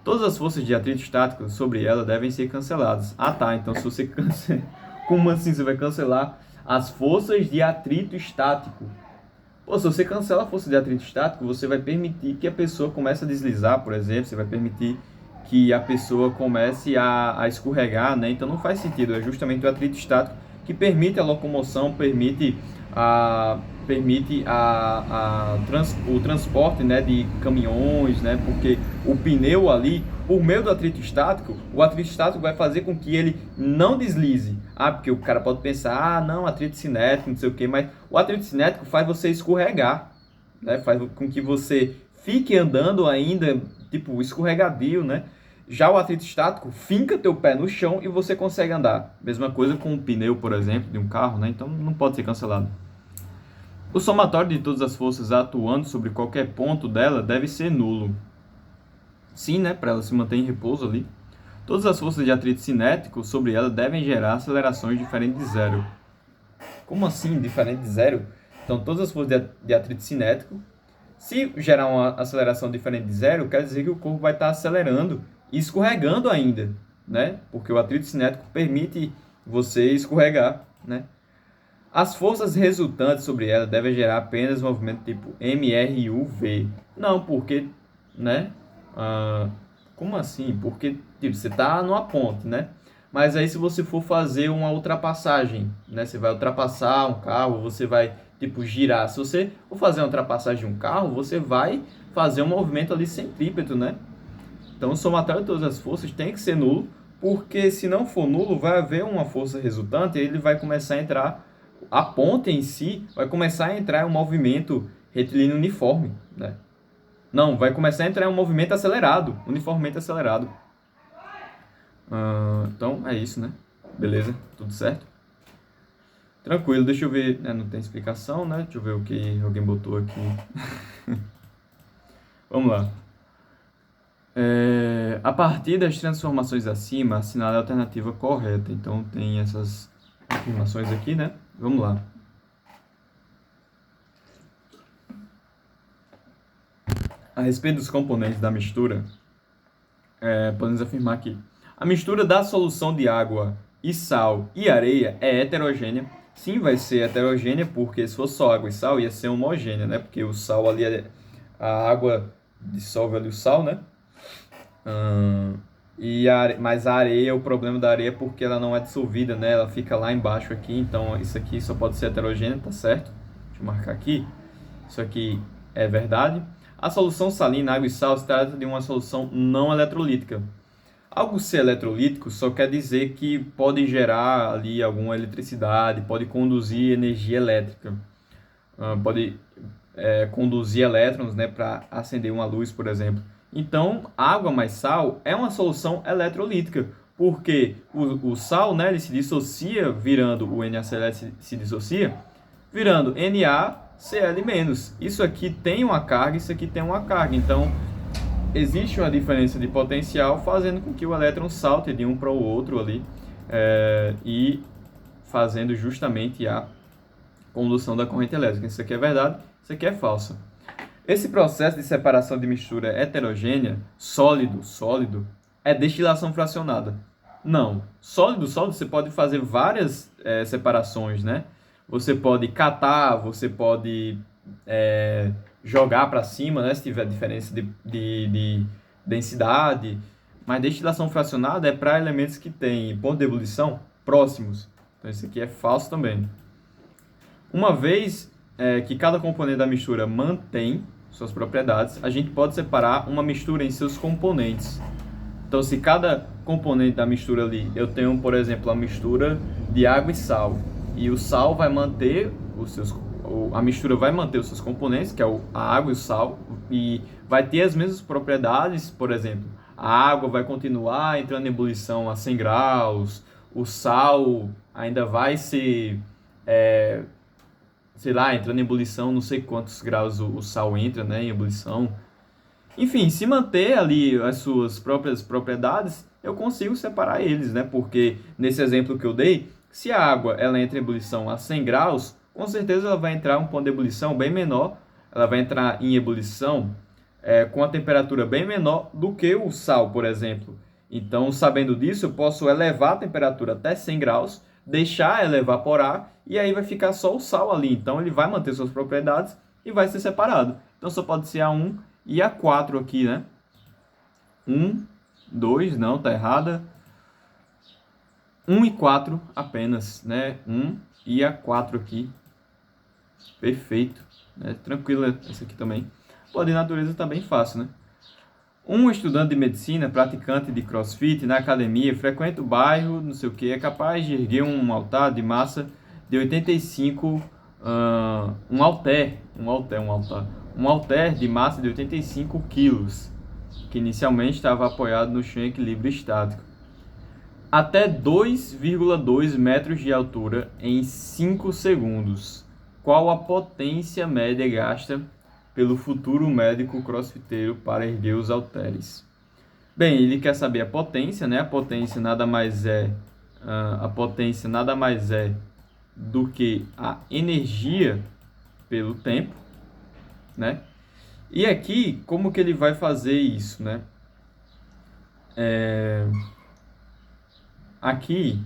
Todas as forças de atrito estático sobre ela devem ser canceladas. Ah, tá. Então, se você cancela... Como assim você vai cancelar as forças de atrito estático? Pô, se você cancela a força de atrito estático, você vai permitir que a pessoa comece a deslizar, por exemplo. Você vai permitir que a pessoa comece a escorregar, né? Então, não faz sentido. É justamente o atrito estático que permite a locomoção, permite o transporte, né, de caminhões, né, porque o pneu ali, por meio do atrito estático, o atrito estático vai fazer com que ele não deslize. Porque o cara pode pensar, não, atrito cinético, não sei o que, mas o atrito cinético faz você escorregar, né, faz com que você fique andando ainda, tipo, escorregadio, né. Já o atrito estático finca teu pé no chão e você consegue andar. Mesma coisa com o pneu, por exemplo, de um carro, né? Então não pode ser cancelado. O somatório de todas as forças atuando sobre qualquer ponto dela deve ser nulo. Sim, né? Para ela se manter em repouso ali. Todas as forças de atrito cinético sobre ela devem gerar acelerações diferentes de zero. Como assim diferente de zero? Então todas as forças de atrito cinético, se gerar uma aceleração diferente de zero, quer dizer que o corpo vai estar acelerando e escorregando ainda, né? Porque o atrito cinético permite você escorregar, né? As forças resultantes sobre ela devem gerar apenas movimento tipo MRUV. Não, porque, né? Como assim? Porque tipo, você está numa ponte, né? Mas aí se você for fazer uma ultrapassagem, né? Você vai ultrapassar um carro, você vai tipo girar. Se você for fazer uma ultrapassagem de um carro, você vai fazer um movimento ali centrípeto, né? Então o somatório de todas as forças tem que ser nulo, Porque se não for nulo, vai haver uma força resultante e ele vai começar a entrar, a ponte em si vai começar a entrar em um movimento retilíneo uniforme, né? Não, vai começar a entrar em um movimento acelerado, uniformemente acelerado. Então, é isso, né? Beleza? Tudo certo? Tranquilo, deixa eu ver, né? Não tem explicação, né? Deixa eu ver o que alguém botou aqui. Vamos lá. A partir das transformações acima, assinale a alternativa correta. Então, tem essas afirmações aqui, né? Vamos lá. A respeito dos componentes da mistura, podemos afirmar que a mistura da solução de água e sal e areia é heterogênea. Sim, vai ser heterogênea, porque se fosse só água e sal, ia ser homogênea, né? Porque o sal ali, a água dissolve ali o sal, né? Mas a areia, o problema da areia é porque ela não é dissolvida, né? Ela fica lá embaixo aqui, então isso aqui só pode ser heterogêneo, tá certo? Deixa eu marcar aqui. Isso aqui é verdade. A solução salina, água e sal, se trata de uma solução não eletrolítica. Algo ser eletrolítico só quer dizer que pode gerar ali alguma eletricidade, pode conduzir energia elétrica, pode conduzir elétrons, né, para acender uma luz, por exemplo. Então, água mais sal é uma solução eletrolítica, porque o sal, né, ele se dissocia virando o NaCl se dissocia, virando NaCl-. Isso aqui tem uma carga, isso aqui tem uma carga. Então, existe uma diferença de potencial fazendo com que o elétron salte de um para o outro ali e fazendo justamente a condução da corrente elétrica. Isso aqui é verdade, isso aqui é falso. Esse processo de separação de mistura heterogênea, sólido, é destilação fracionada. Não, sólido, você pode fazer várias separações, né? Você pode catar, você pode jogar para cima, né? Se tiver diferença de densidade. Mas destilação fracionada é para elementos que têm ponto de ebulição próximos. Então isso aqui é falso também. Uma vez que cada componente da mistura mantém suas propriedades, a gente pode separar uma mistura em seus componentes. Então, se cada componente da mistura ali, eu tenho, por exemplo, a mistura de água e sal, e o sal vai manter a mistura vai manter os seus componentes, que é a água e o sal, e vai ter as mesmas propriedades, por exemplo, a água vai continuar entrando em ebulição a 100 graus, o sal ainda vai ser sei lá, entrando em ebulição, não sei quantos graus o sal entra, né, em ebulição. Enfim, se manter ali as suas próprias propriedades, eu consigo separar eles, né? Porque nesse exemplo que eu dei, se a água ela entra em ebulição a 100 graus, com certeza ela vai entrar em um ponto de ebulição bem menor, ela vai entrar em ebulição com a temperatura bem menor do que o sal, por exemplo. Então, sabendo disso, eu posso elevar a temperatura até 100 graus, deixar ela evaporar e aí vai ficar só o sal ali. Então, ele vai manter suas propriedades e vai ser separado. Então, só pode ser A1 e A4 aqui, né? 1, 2, não, tá errada. 1 e 4 apenas, né? 1 e A4 aqui. Perfeito. Tranquilo essa aqui também. Pô, de natureza tá bem fácil, né? Um estudante de medicina, praticante de crossfit na academia, frequenta o bairro, não sei o que, é capaz de erguer um halter de massa de 85, um halter de massa de 85 quilos, que inicialmente estava apoiado no chão em equilíbrio estático, até 2,2 metros de altura em 5 segundos. Qual a potência média gasta pelo futuro médico crossfiteiro para erguer os halteres? Bem, ele quer saber a potência, né? A potência nada mais é do que a energia pelo tempo, né? E aqui, como que ele vai fazer isso, né? Aqui,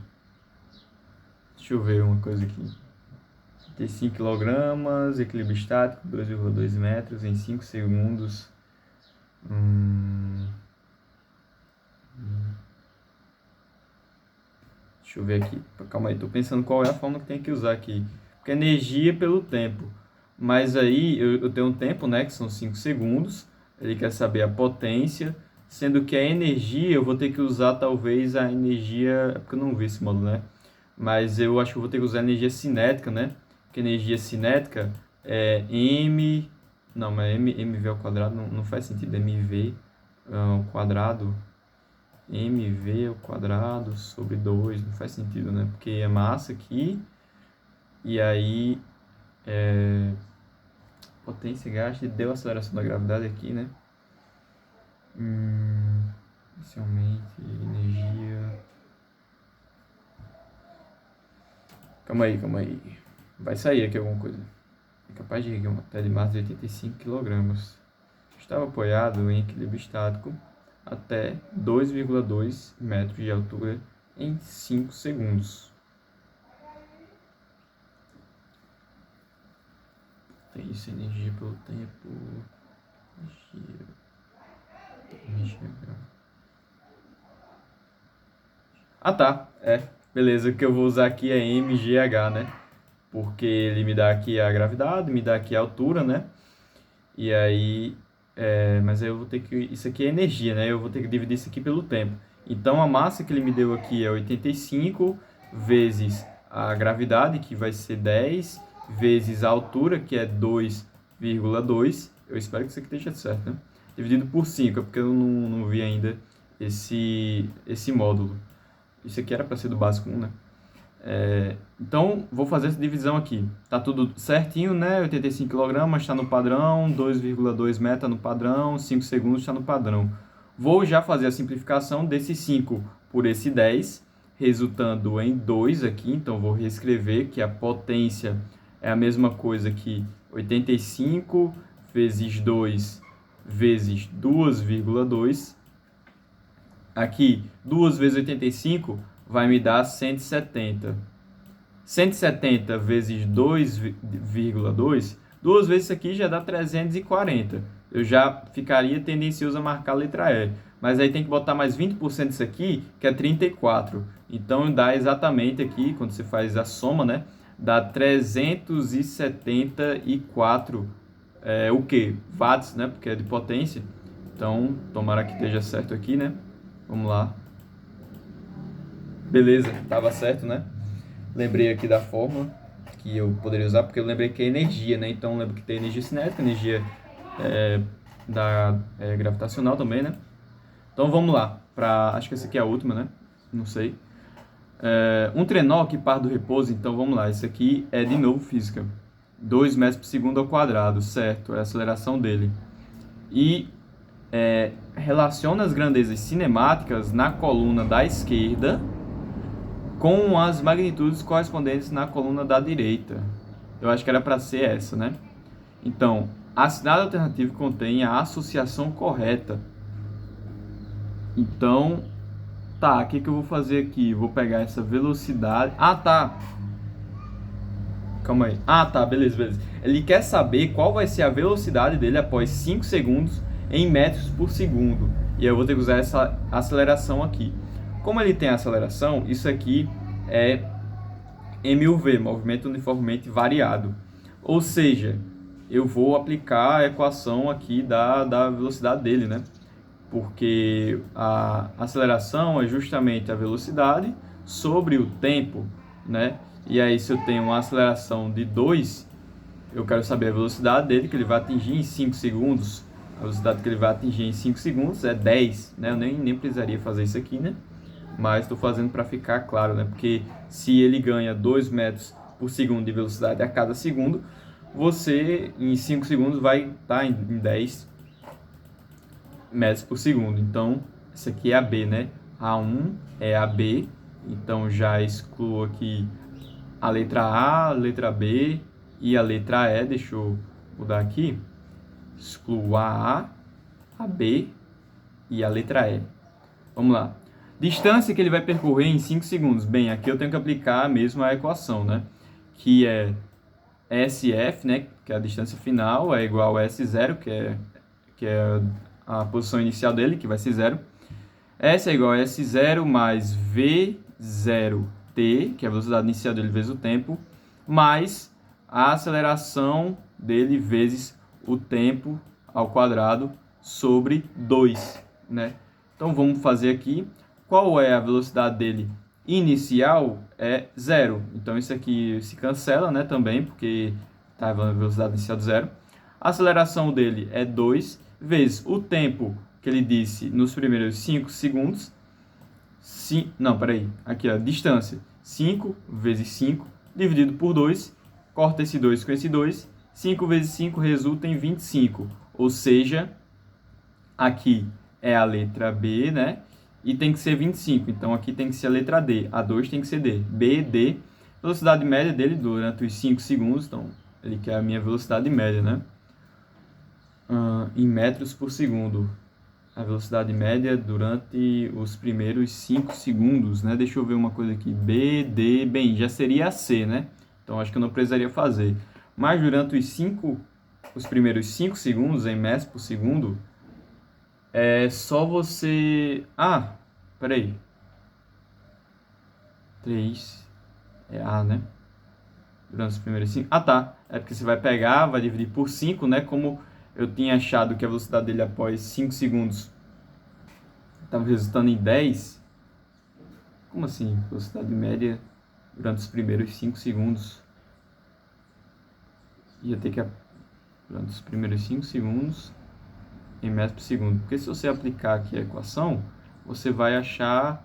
deixa eu ver uma coisa aqui. 35 kg, equilíbrio estático, 2,2 metros em 5 segundos. Deixa eu ver aqui. Calma aí, tô pensando qual é a fórmula que tem que usar aqui. Porque energia pelo tempo. Mas aí eu tenho um tempo, né, que são 5 segundos. Ele quer saber a potência sendo que a energia, eu vou ter que usar talvez a energia, é porque eu não vi esse módulo, né? Mas eu acho que eu vou ter que usar a energia cinética, né? Porque energia cinética é m, não, mas mv ao quadrado não faz sentido, mv ao quadrado, mv ao quadrado sobre 2, não faz sentido, né? Porque é massa aqui, e aí potência, gasto, deu aceleração da gravidade aqui, né? Inicialmente, energia. Calma aí. Vai sair aqui alguma coisa. É capaz de erguer uma até de massa de 85 kg. Estava apoiado em equilíbrio estático até 2,2 metros de altura em 5 segundos. Tem isso, energia pelo tempo. Energia. Ah, tá. Beleza. O que eu vou usar aqui é mgh, né? Porque ele me dá aqui a gravidade, me dá aqui a altura, né? E aí... mas eu vou ter que... Isso aqui é energia, né? Eu vou ter que dividir isso aqui pelo tempo. Então, a massa que ele me deu aqui é 85 vezes a gravidade, que vai ser 10, vezes a altura, que é 2,2. Eu espero que isso aqui esteja certo, né? Dividido por 5, é porque eu não vi ainda esse módulo. Isso aqui era para ser do básico 1, né? Então, vou fazer essa divisão aqui. Tá tudo certinho, né? 85 kg está no padrão, 2,2 metros está no padrão, 5 segundos está no padrão. Vou já fazer a simplificação desse 5 por esse 10, resultando em 2 aqui. Então, vou reescrever que a potência é a mesma coisa que 85 vezes 2 vezes 2,2. Aqui, 2 vezes 85 vai me dar 170. 170 vezes 2,2, 2 vezes isso aqui já dá 340. Eu já ficaria tendencioso a marcar a letra E. Mas aí tem que botar mais 20% disso aqui, que é 34. Então dá exatamente aqui, quando você faz a soma, né? Dá 374, o quê? Watts, né? Porque é de potência. Então, tomara que esteja certo aqui, né? Vamos lá. Beleza, estava certo, né? Lembrei aqui da fórmula que eu poderia usar, porque eu lembrei que é energia, né? Então, lembro que tem energia cinética, energia gravitacional também, né? Então, vamos lá. Acho que essa aqui é a última, né? Não sei. Um trenó que parte do repouso, então vamos lá. Isso aqui é, de novo, física. 2 metros por segundo ao quadrado, certo? É a aceleração dele. E relaciona as grandezas cinemáticas na coluna da esquerda com as magnitudes correspondentes na coluna da direita. Eu acho que era para ser essa, né? Então, a cidade alternativa contém a associação correta. Então, tá, o que eu vou fazer aqui? Vou pegar essa velocidade... Ah, tá. Calma aí. Ah, tá, beleza. Ele quer saber qual vai ser a velocidade dele após 5 segundos em metros por segundo. E eu vou ter que usar essa aceleração aqui. Como ele tem aceleração, isso aqui é MUV, movimento uniformemente variado. Ou seja, eu vou aplicar a equação aqui da velocidade dele, né? Porque a aceleração é justamente a velocidade sobre o tempo, né? E aí, se eu tenho uma aceleração de 2, eu quero saber a velocidade dele, que ele vai atingir em 5 segundos. A velocidade que ele vai atingir em 5 segundos é 10, né? Eu nem precisaria fazer isso aqui, né? Mas estou fazendo para ficar claro, né? Porque se ele ganha 2 metros por segundo de velocidade a cada segundo, você, em 5 segundos, vai estar em 10 metros por segundo. Então, essa aqui é a B, né? A1 é a B. Então, já excluo aqui a letra A, a letra B e a letra E. Deixa eu mudar aqui. Excluo a B e a letra E. Vamos lá. Distância que ele vai percorrer em 5 segundos. Bem, aqui eu tenho que aplicar mesmo a equação, né? Que é SF, né? Que é a distância final, é igual a S0, que é a posição inicial dele, que vai ser 0. S é igual a S0 mais V0t, que é a velocidade inicial dele vezes o tempo, mais a aceleração dele vezes o tempo ao quadrado sobre 2. né? Então vamos fazer aqui. Qual é a velocidade dele inicial? É 0. Então isso aqui se cancela, né, também, porque está a velocidade inicial de 0. A aceleração dele é 2 vezes o tempo que ele disse nos primeiros 5 segundos. Não, peraí. Aqui, ó, distância. 5 vezes 5 dividido por 2. Corta esse 2 com esse 2. 5 vezes 5 resulta em 25. Ou seja, aqui é a letra B, né? E tem que ser 25. Então, aqui tem que ser a letra D. A 2 tem que ser D. B, D. Velocidade média dele durante os 5 segundos. Então, ele quer a minha velocidade média, né? Em metros por segundo. A velocidade média durante os primeiros 5 segundos, né? Deixa eu ver uma coisa aqui. B, D, bem, já seria a C, né? Então, acho que eu não precisaria fazer. Mas durante os primeiros 5 segundos, em metros por segundo, é só você... Ah, peraí. 3 é A, né? Durante os primeiros 5. Ah, tá. É porque você vai pegar, vai dividir por 5, né? Como eu tinha achado que a velocidade dele após 5 segundos estava resultando em 10. Como assim? Velocidade média durante os primeiros 5 segundos. Ia ter que... Durante os primeiros 5 segundos em metros por segundo. Porque se você aplicar aqui a equação, você vai achar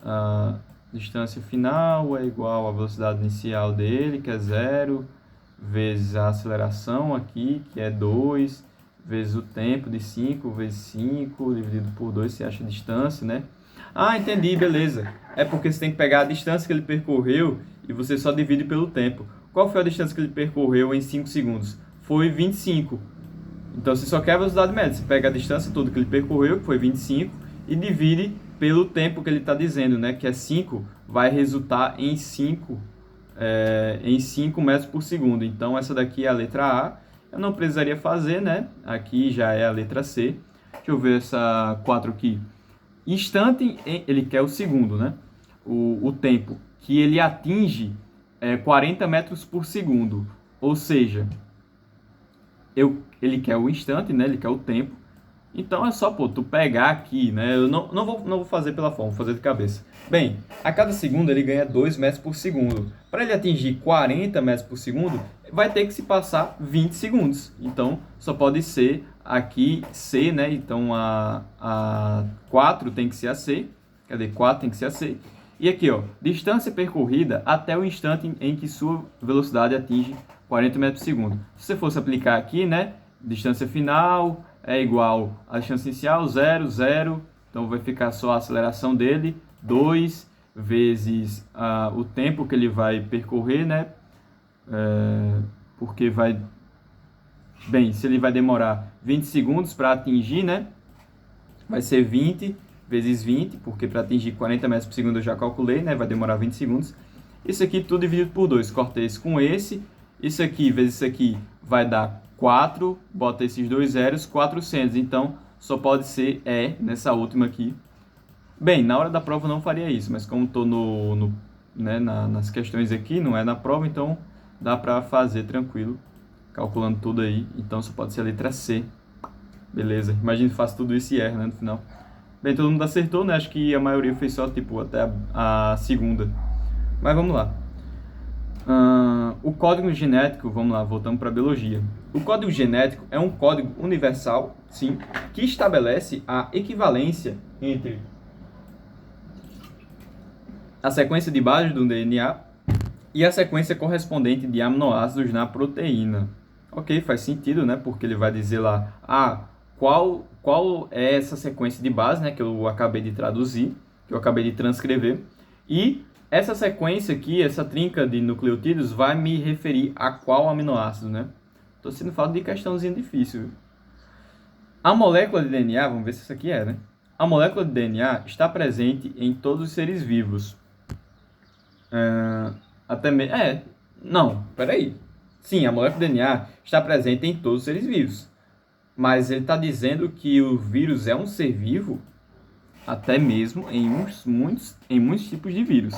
a distância final é igual à velocidade inicial dele, que é 0, vezes a aceleração aqui, que é 2, vezes o tempo de 5, vezes 5, dividido por 2, você acha a distância, né? Ah, entendi, beleza. É porque você tem que pegar a distância que ele percorreu e você só divide pelo tempo. Qual foi a distância que ele percorreu em 5 segundos? Foi 25. Então, você só quer a velocidade média. Você pega a distância toda que ele percorreu, que foi 25, e divide pelo tempo que ele está dizendo, né? Que é 5, vai resultar em 5 metros por segundo. Então, essa daqui é a letra A. Eu não precisaria fazer, né? Aqui já é a letra C. Deixa eu ver essa 4 aqui. Instante, ele quer o segundo, né? O tempo que ele atinge é 40 metros por segundo. Ou seja... ele quer o instante, né? Ele quer o tempo. Então é só, pô, tu pegar aqui, né? Eu não vou fazer pela forma, vou fazer de cabeça. Bem, a cada segundo ele ganha 2 metros por segundo. Para ele atingir 40 metros por segundo, vai ter que se passar 20 segundos. Então só pode ser aqui C, né? Então a 4 tem que ser a C. Cadê? 4 tem que ser a C. E aqui, ó, distância percorrida até o instante em que sua velocidade atinge 40 metros por segundo. Se você fosse aplicar aqui, né? Distância final é igual à distância inicial, 0, 0. Então, vai ficar só a aceleração dele, 2 vezes o tempo que ele vai percorrer, né? Porque vai... Bem, se ele vai demorar 20 segundos para atingir, né? Vai ser 20 vezes 20, porque para atingir 40 metros por segundo eu já calculei, né? Vai demorar 20 segundos. Isso aqui tudo dividido por 2. Corta esse com esse. Isso aqui vezes isso aqui vai dar 4. Bota esses dois zeros, 400. Então, só pode ser nessa última aqui. Bem, na hora da prova eu não faria isso, mas como estou nas questões aqui, não é na prova, então dá para fazer tranquilo, calculando tudo aí. Então, só pode ser a letra C. Beleza, imagina que faço tudo isso e erro, né, no final. Bem, todo mundo acertou, né? Acho que a maioria fez só, tipo, até a segunda. Mas vamos lá. O código genético, vamos lá, voltamos para a biologia. O código genético é um código universal, sim, que estabelece a equivalência entre a sequência de bases do DNA e a sequência correspondente de aminoácidos na proteína. Ok, faz sentido, né? Porque ele vai dizer lá, qual é essa sequência de base, né? Que eu acabei de traduzir, que eu acabei de transcrever. E essa sequência aqui, essa trinca de nucleotídeos, vai me referir a qual aminoácido, né? Estou sendo falando de questãozinha difícil. A molécula de DNA, vamos ver se isso aqui é, né? A molécula de DNA está presente em todos os seres vivos. Não, peraí. Sim, a molécula de DNA está presente em todos os seres vivos. Mas ele está dizendo que o vírus é um ser vivo, até mesmo em muitos tipos de vírus.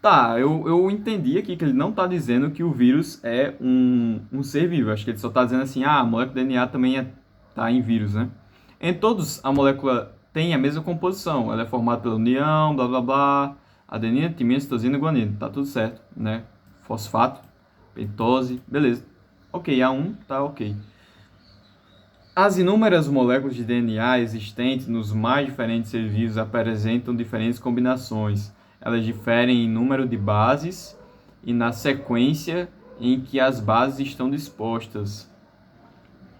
Tá, eu entendi aqui que ele não está dizendo que o vírus é um ser vivo. Acho que ele só está dizendo assim, a molécula de DNA também está em vírus, né? Em todos, a molécula tem a mesma composição. Ela é formada pela união, blá blá blá, adenina, timina, citosina e guanina. Tá tudo certo, né? Fosfato, pentose, beleza. Ok, A1 tá ok. As inúmeras moléculas de DNA existentes nos mais diferentes seres vivos apresentam diferentes combinações. Elas diferem em número de bases e na sequência em que as bases estão dispostas.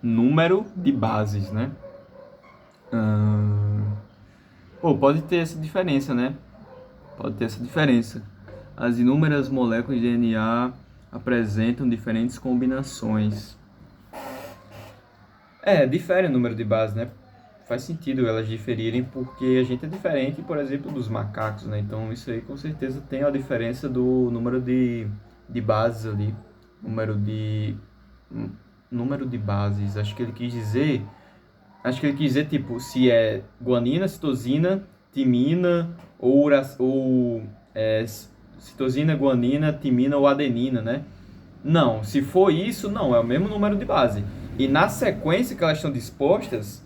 Número de bases, né? Pode ter essa diferença, né? Pode ter essa diferença. As inúmeras moléculas de DNA apresentam diferentes combinações. Difere o número de bases, né? Faz sentido elas diferirem porque a gente é diferente, por exemplo, dos macacos, né? Então isso aí com certeza tem a diferença do número de bases ali. Número de bases. Acho que ele quis dizer tipo, se é guanina, citosina, timina ou citosina, guanina, timina ou adenina, né? Não, se for isso, não, é o mesmo número de base. E na sequência que elas estão dispostas,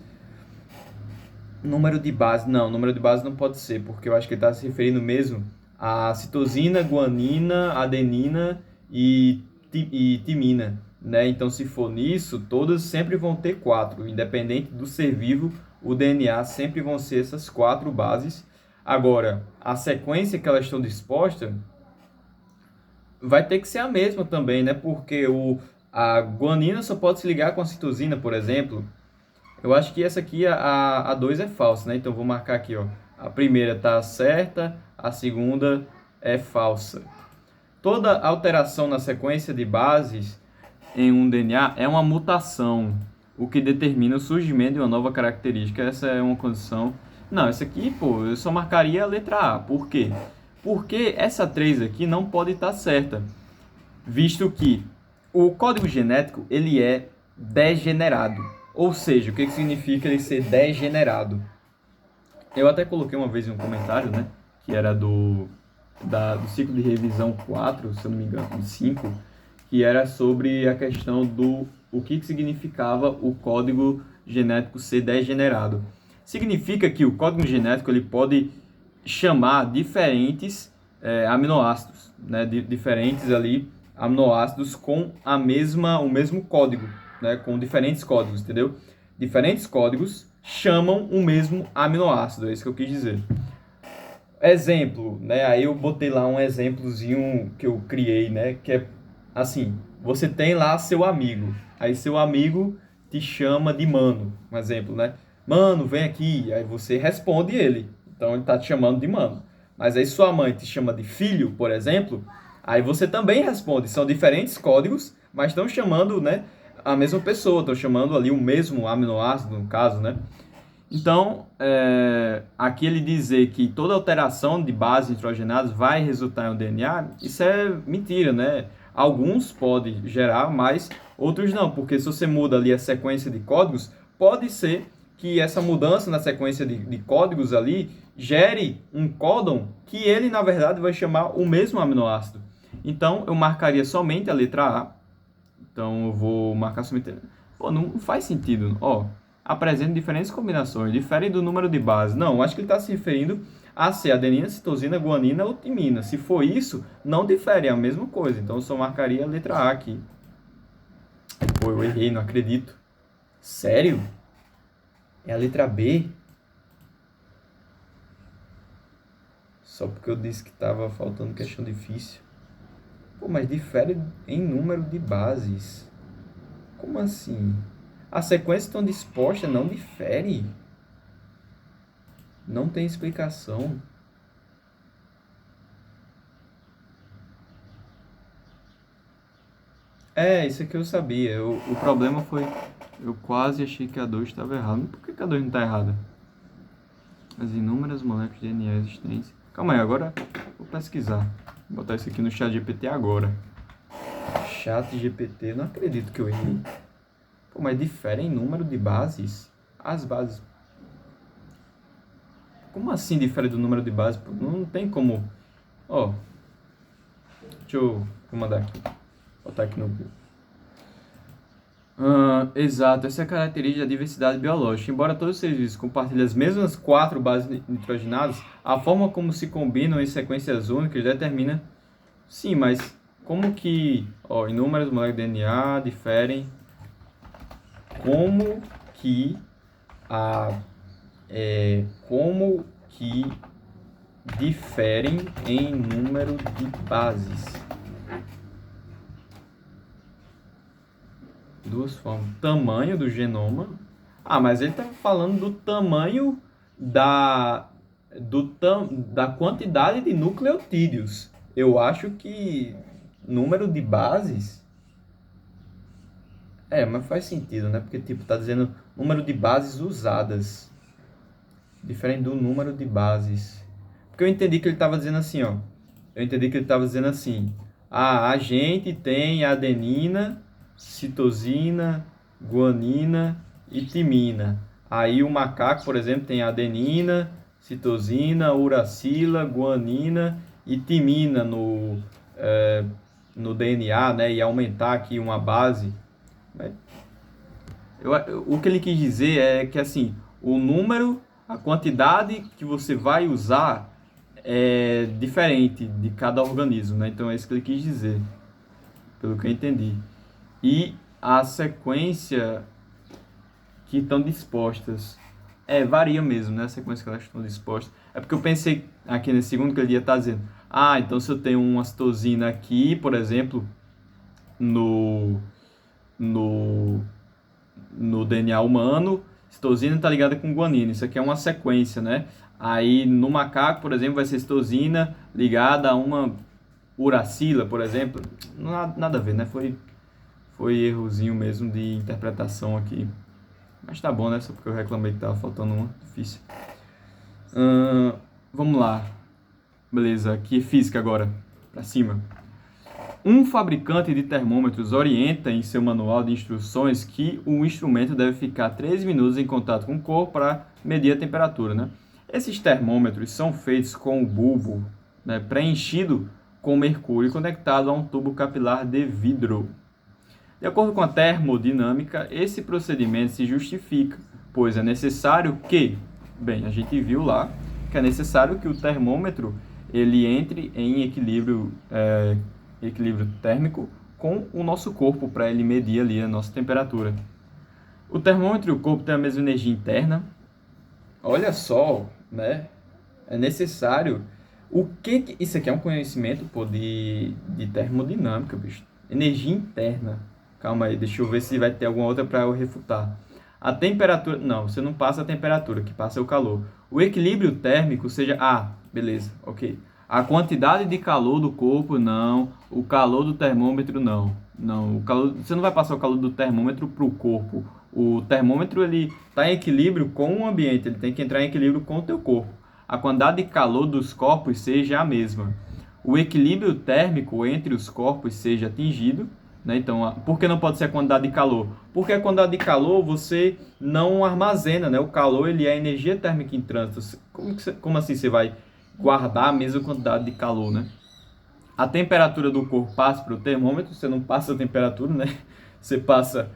número de base não pode ser, porque eu acho que ele está se referindo mesmo a citosina, guanina, adenina e timina, né? Então, se for nisso, todas sempre vão ter 4, independente do ser vivo, o DNA sempre vão ser essas 4 bases. Agora, a sequência que elas estão dispostas vai ter que ser a mesma também, né? Porque a guanina só pode se ligar com a citosina, por exemplo. Eu acho que essa aqui, a 2 é falsa, né? Então, vou marcar aqui, ó. A primeira está certa, a segunda é falsa. Toda alteração na sequência de bases em um DNA é uma mutação, o que determina o surgimento de uma nova característica. Essa é uma condição... Não, essa aqui, eu só marcaria a letra A. Por quê? Porque essa 3 aqui não pode estar certa, visto que o código genético ele é degenerado. Ou seja, o que significa ele ser degenerado? Eu até coloquei uma vez em um comentário, né, que era do ciclo de revisão 4, se eu não me engano, 5, que era sobre a questão do o que significava o código genético ser degenerado. Significa que o código genético ele pode chamar diferentes aminoácidos, né, diferentes ali aminoácidos com o mesmo código, né, com diferentes códigos, entendeu? Diferentes códigos chamam o mesmo aminoácido, é isso que eu quis dizer. Exemplo, né, aí eu botei lá um exemplozinho que eu criei, né, que é assim, você tem lá seu amigo, aí seu amigo te chama de mano, um exemplo, né? Mano, vem aqui, aí você responde ele, então ele está te chamando de mano. Mas aí sua mãe te chama de filho, por exemplo, aí você também responde. São diferentes códigos, mas estão chamando, né, a mesma pessoa, estão chamando ali o mesmo aminoácido, no caso, né? Então, aqui ele dizer que toda alteração de bases nitrogenadas vai resultar em um DNA, isso é mentira, né? Alguns podem gerar, mas outros não, porque se você muda ali a sequência de códigos, pode ser que essa mudança na sequência de códigos ali gere um códon que ele, na verdade, vai chamar o mesmo aminoácido. Então, eu marcaria somente a letra A. Então, eu vou marcar somente... não faz sentido. Apresenta diferentes combinações, diferem do número de bases. Não, acho que ele está se referindo a ser adenina, citosina, guanina ou timina. Se for isso, não difere, é a mesma coisa. Então, eu só marcaria a letra A aqui. Eu errei, não acredito. Sério? É a letra B? Só porque eu disse que estava faltando questão difícil. Mas difere em número de bases. Como assim? A sequência tão disposta não difere? Não tem explicação. Isso aqui eu sabia. O problema foi... Eu quase achei que a 2 estava errada. Por que a 2 não está errada? As inúmeras moléculas de DNA existentes. Calma aí, agora vou pesquisar. Vou botar isso aqui no chat GPT agora. Chat GPT, não acredito que eu errei. Mas difere em número de bases? As bases... Como assim difere do número de bases? Não tem como... Deixa eu... Vou mandar aqui. Botar aqui no Google. Exato, essa é a característica da diversidade biológica. Embora todos os seres vivos compartilhem as mesmas quatro bases nitrogenadas, a forma como se combinam em sequências únicas determina. Sim, mas como que, ó, inúmeras moléculas de DNA diferem? Como que a como que diferem em número de bases? Duas formas. Tamanho do genoma. Ah, mas ele está falando do tamanho da, da quantidade de nucleotídeos. Eu acho que número de bases. Mas faz sentido, né? Porque, tipo, tá dizendo número de bases usadas. Diferente do número de bases. Porque eu entendi que ele estava dizendo assim, ó. Eu entendi que ele estava dizendo assim. Ah, a gente tem adenina, citosina, guanina e timina. Aí o macaco, por exemplo, tem adenina, citosina, uracila, guanina e timina no DNA, né? E aumentar aqui uma base. O que ele quis dizer é que assim, o número, a quantidade que você vai usar é diferente de cada organismo, né? Então é isso que ele quis dizer, pelo que eu entendi. E a sequência que estão dispostas varia mesmo, né? A sequência que elas estão dispostas. É porque eu pensei aqui nesse segundo que ele ia estar dizendo, então se eu tenho uma citosina aqui, por exemplo, no no no DNA humano, citosina está ligada com guanina. Isso aqui é uma sequência, né? Aí no macaco, por exemplo, vai ser citosina ligada a uma uracila, por exemplo. Nada a ver, né? Foi errozinho mesmo de interpretação aqui. Mas tá bom, né? Só porque eu reclamei que tava faltando uma. Difícil. Vamos lá. Beleza, aqui física agora. Pra cima. Um fabricante de termômetros orienta em seu manual de instruções que o instrumento deve ficar 3 minutos em contato com o corpo para medir a temperatura, né? Esses termômetros são feitos com o bulbo, né, preenchido com mercúrio conectado a um tubo capilar de vidro. De acordo com a termodinâmica, esse procedimento se justifica, pois é necessário que, bem, a gente viu lá que é necessário que o termômetro ele entre em equilíbrio térmico com o nosso corpo para ele medir ali a nossa temperatura. O termômetro e o corpo têm a mesma energia interna. Olha só, né? É necessário. Isso aqui é um conhecimento, pô, de termodinâmica, bicho. Energia interna. Calma aí, deixa eu ver se vai ter alguma outra para eu refutar. A temperatura. Não, você não passa a temperatura, que passa é o calor. O equilíbrio térmico seja. Beleza, ok. A quantidade de calor do corpo, não. O calor do termômetro, não. Não, você não vai passar o calor do termômetro para o corpo. O termômetro ele está em equilíbrio com o ambiente, ele tem que entrar em equilíbrio com o teu corpo. A quantidade de calor dos corpos seja a mesma. O equilíbrio térmico entre os corpos seja atingido, né? Então, por que não pode ser a quantidade de calor? Porque a quantidade de calor você não armazena, né? O calor ele é energia térmica em trânsito. Como assim você vai guardar a mesma quantidade de calor, né? A temperatura do corpo passa para o termômetro, você não passa a temperatura, né? Você passa,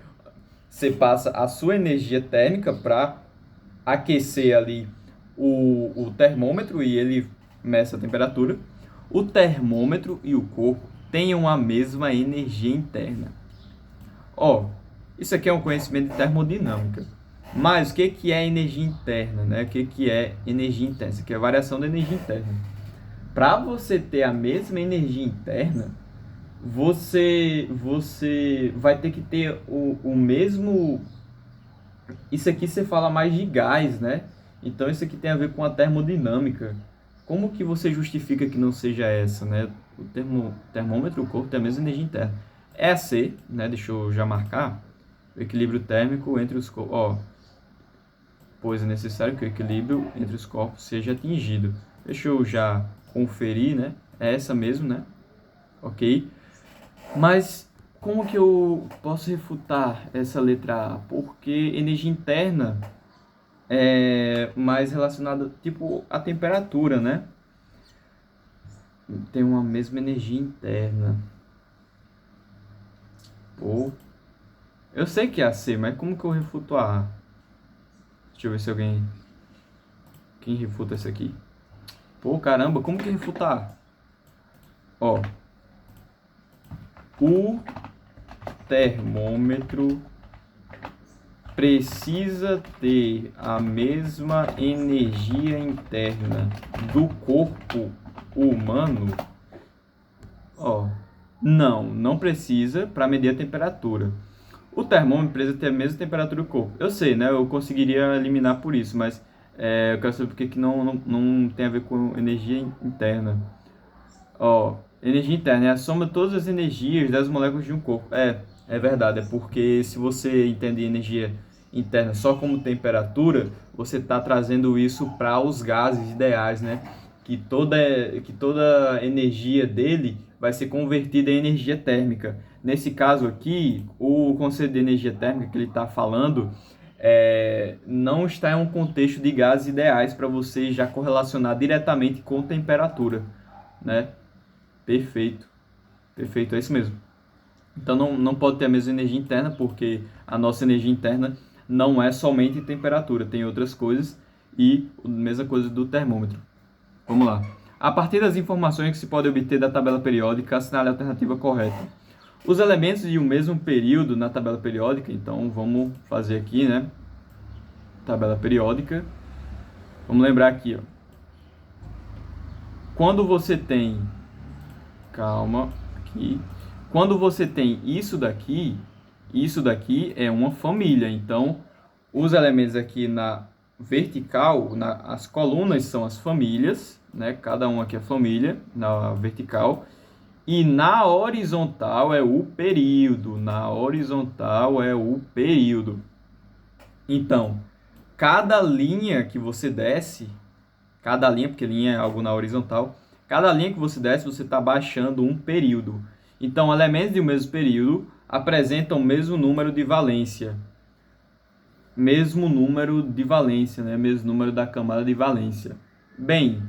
você passa a sua energia térmica para aquecer ali o termômetro e ele meça a temperatura. O termômetro e o corpo tenham a mesma energia interna. Isso aqui é um conhecimento de termodinâmica. Mas o que é energia interna, né? O que é energia interna? Isso aqui é a variação da energia interna. Para você ter a mesma energia interna, você vai ter que ter o mesmo. Isso aqui você fala mais de gás, né? Então isso aqui tem a ver com a termodinâmica. Como que você justifica que não seja essa, né? O termômetro, o corpo tem a mesma energia interna. É a C, né? Deixa eu já marcar. O equilíbrio térmico entre os corpos. Pois é necessário que o equilíbrio entre os corpos seja atingido. Deixa eu já conferir, né? É essa mesmo, né? Ok? Mas como que eu posso refutar essa letra A? Porque energia interna é mais relacionada, tipo, à temperatura, né? Tem uma mesma energia interna. Pô, Eu sei que é AC, mas como que eu refuto a A? Deixa eu ver se alguém... Quem refuta esse aqui? Pô, caramba, como que refuta a A? Ó, o termômetro precisa ter a mesma energia interna do corpo humano? Ó, não precisa para medir a temperatura. O termômetro precisa ter a mesma temperatura do corpo. Eu sei, né? Eu conseguiria eliminar por isso, mas eu quero saber por que não tem a ver com energia interna. Ó, energia interna é a soma de todas as energias das moléculas de um corpo. É verdade, é porque se você entende energia interna só como temperatura, você está trazendo isso para os gases ideais, né? Que toda energia dele vai ser convertida em energia térmica. Nesse caso aqui, o conceito de energia térmica que ele está falando não está em um contexto de gases ideais para você já correlacionar diretamente com temperatura, né? Perfeito, perfeito, é isso mesmo. Então não pode ter a mesma energia interna, porque a nossa energia interna não é somente temperatura, tem outras coisas e a mesma coisa do termômetro. Vamos lá. A partir das informações que se pode obter da tabela periódica, assinale a alternativa correta. Os elementos de um mesmo período na tabela periódica, então vamos fazer aqui, né? Tabela periódica. Vamos lembrar aqui, ó. Quando você tem... Calma, aqui. Quando você tem isso daqui é uma família. Então, os elementos aqui na vertical, as colunas são as famílias, né? Cada um aqui é família, na vertical. E na horizontal é o período. Na horizontal é o período. Então, cada linha que você desce, cada linha, porque linha é algo na horizontal, cada linha que você desce, você está baixando um período. Então, elementos de um mesmo período apresentam o mesmo número de valência. Mesmo número de valência, né? Mesmo número da camada de valência. Bem,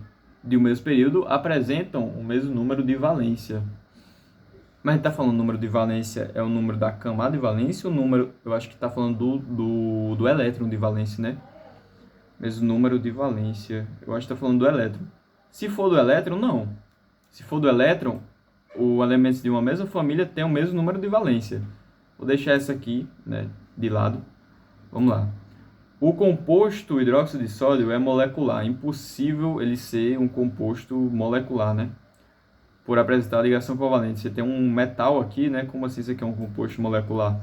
de um mesmo período apresentam o mesmo número de valência. Mas a gente está falando número de valência, é o número da camada de valência ou o número... Eu acho que está falando do elétron de valência, né? Mesmo número de valência. Eu acho que está falando do elétron. Se for do elétron, não. Se for do elétron, os elementos de uma mesma família têm o mesmo número de valência. Vou deixar essa aqui, né, de lado. Vamos lá. O composto hidróxido de sódio é molecular. É impossível ele ser um composto molecular, né? Por apresentar ligação covalente. Você tem um metal aqui, né? Como assim isso aqui é um composto molecular?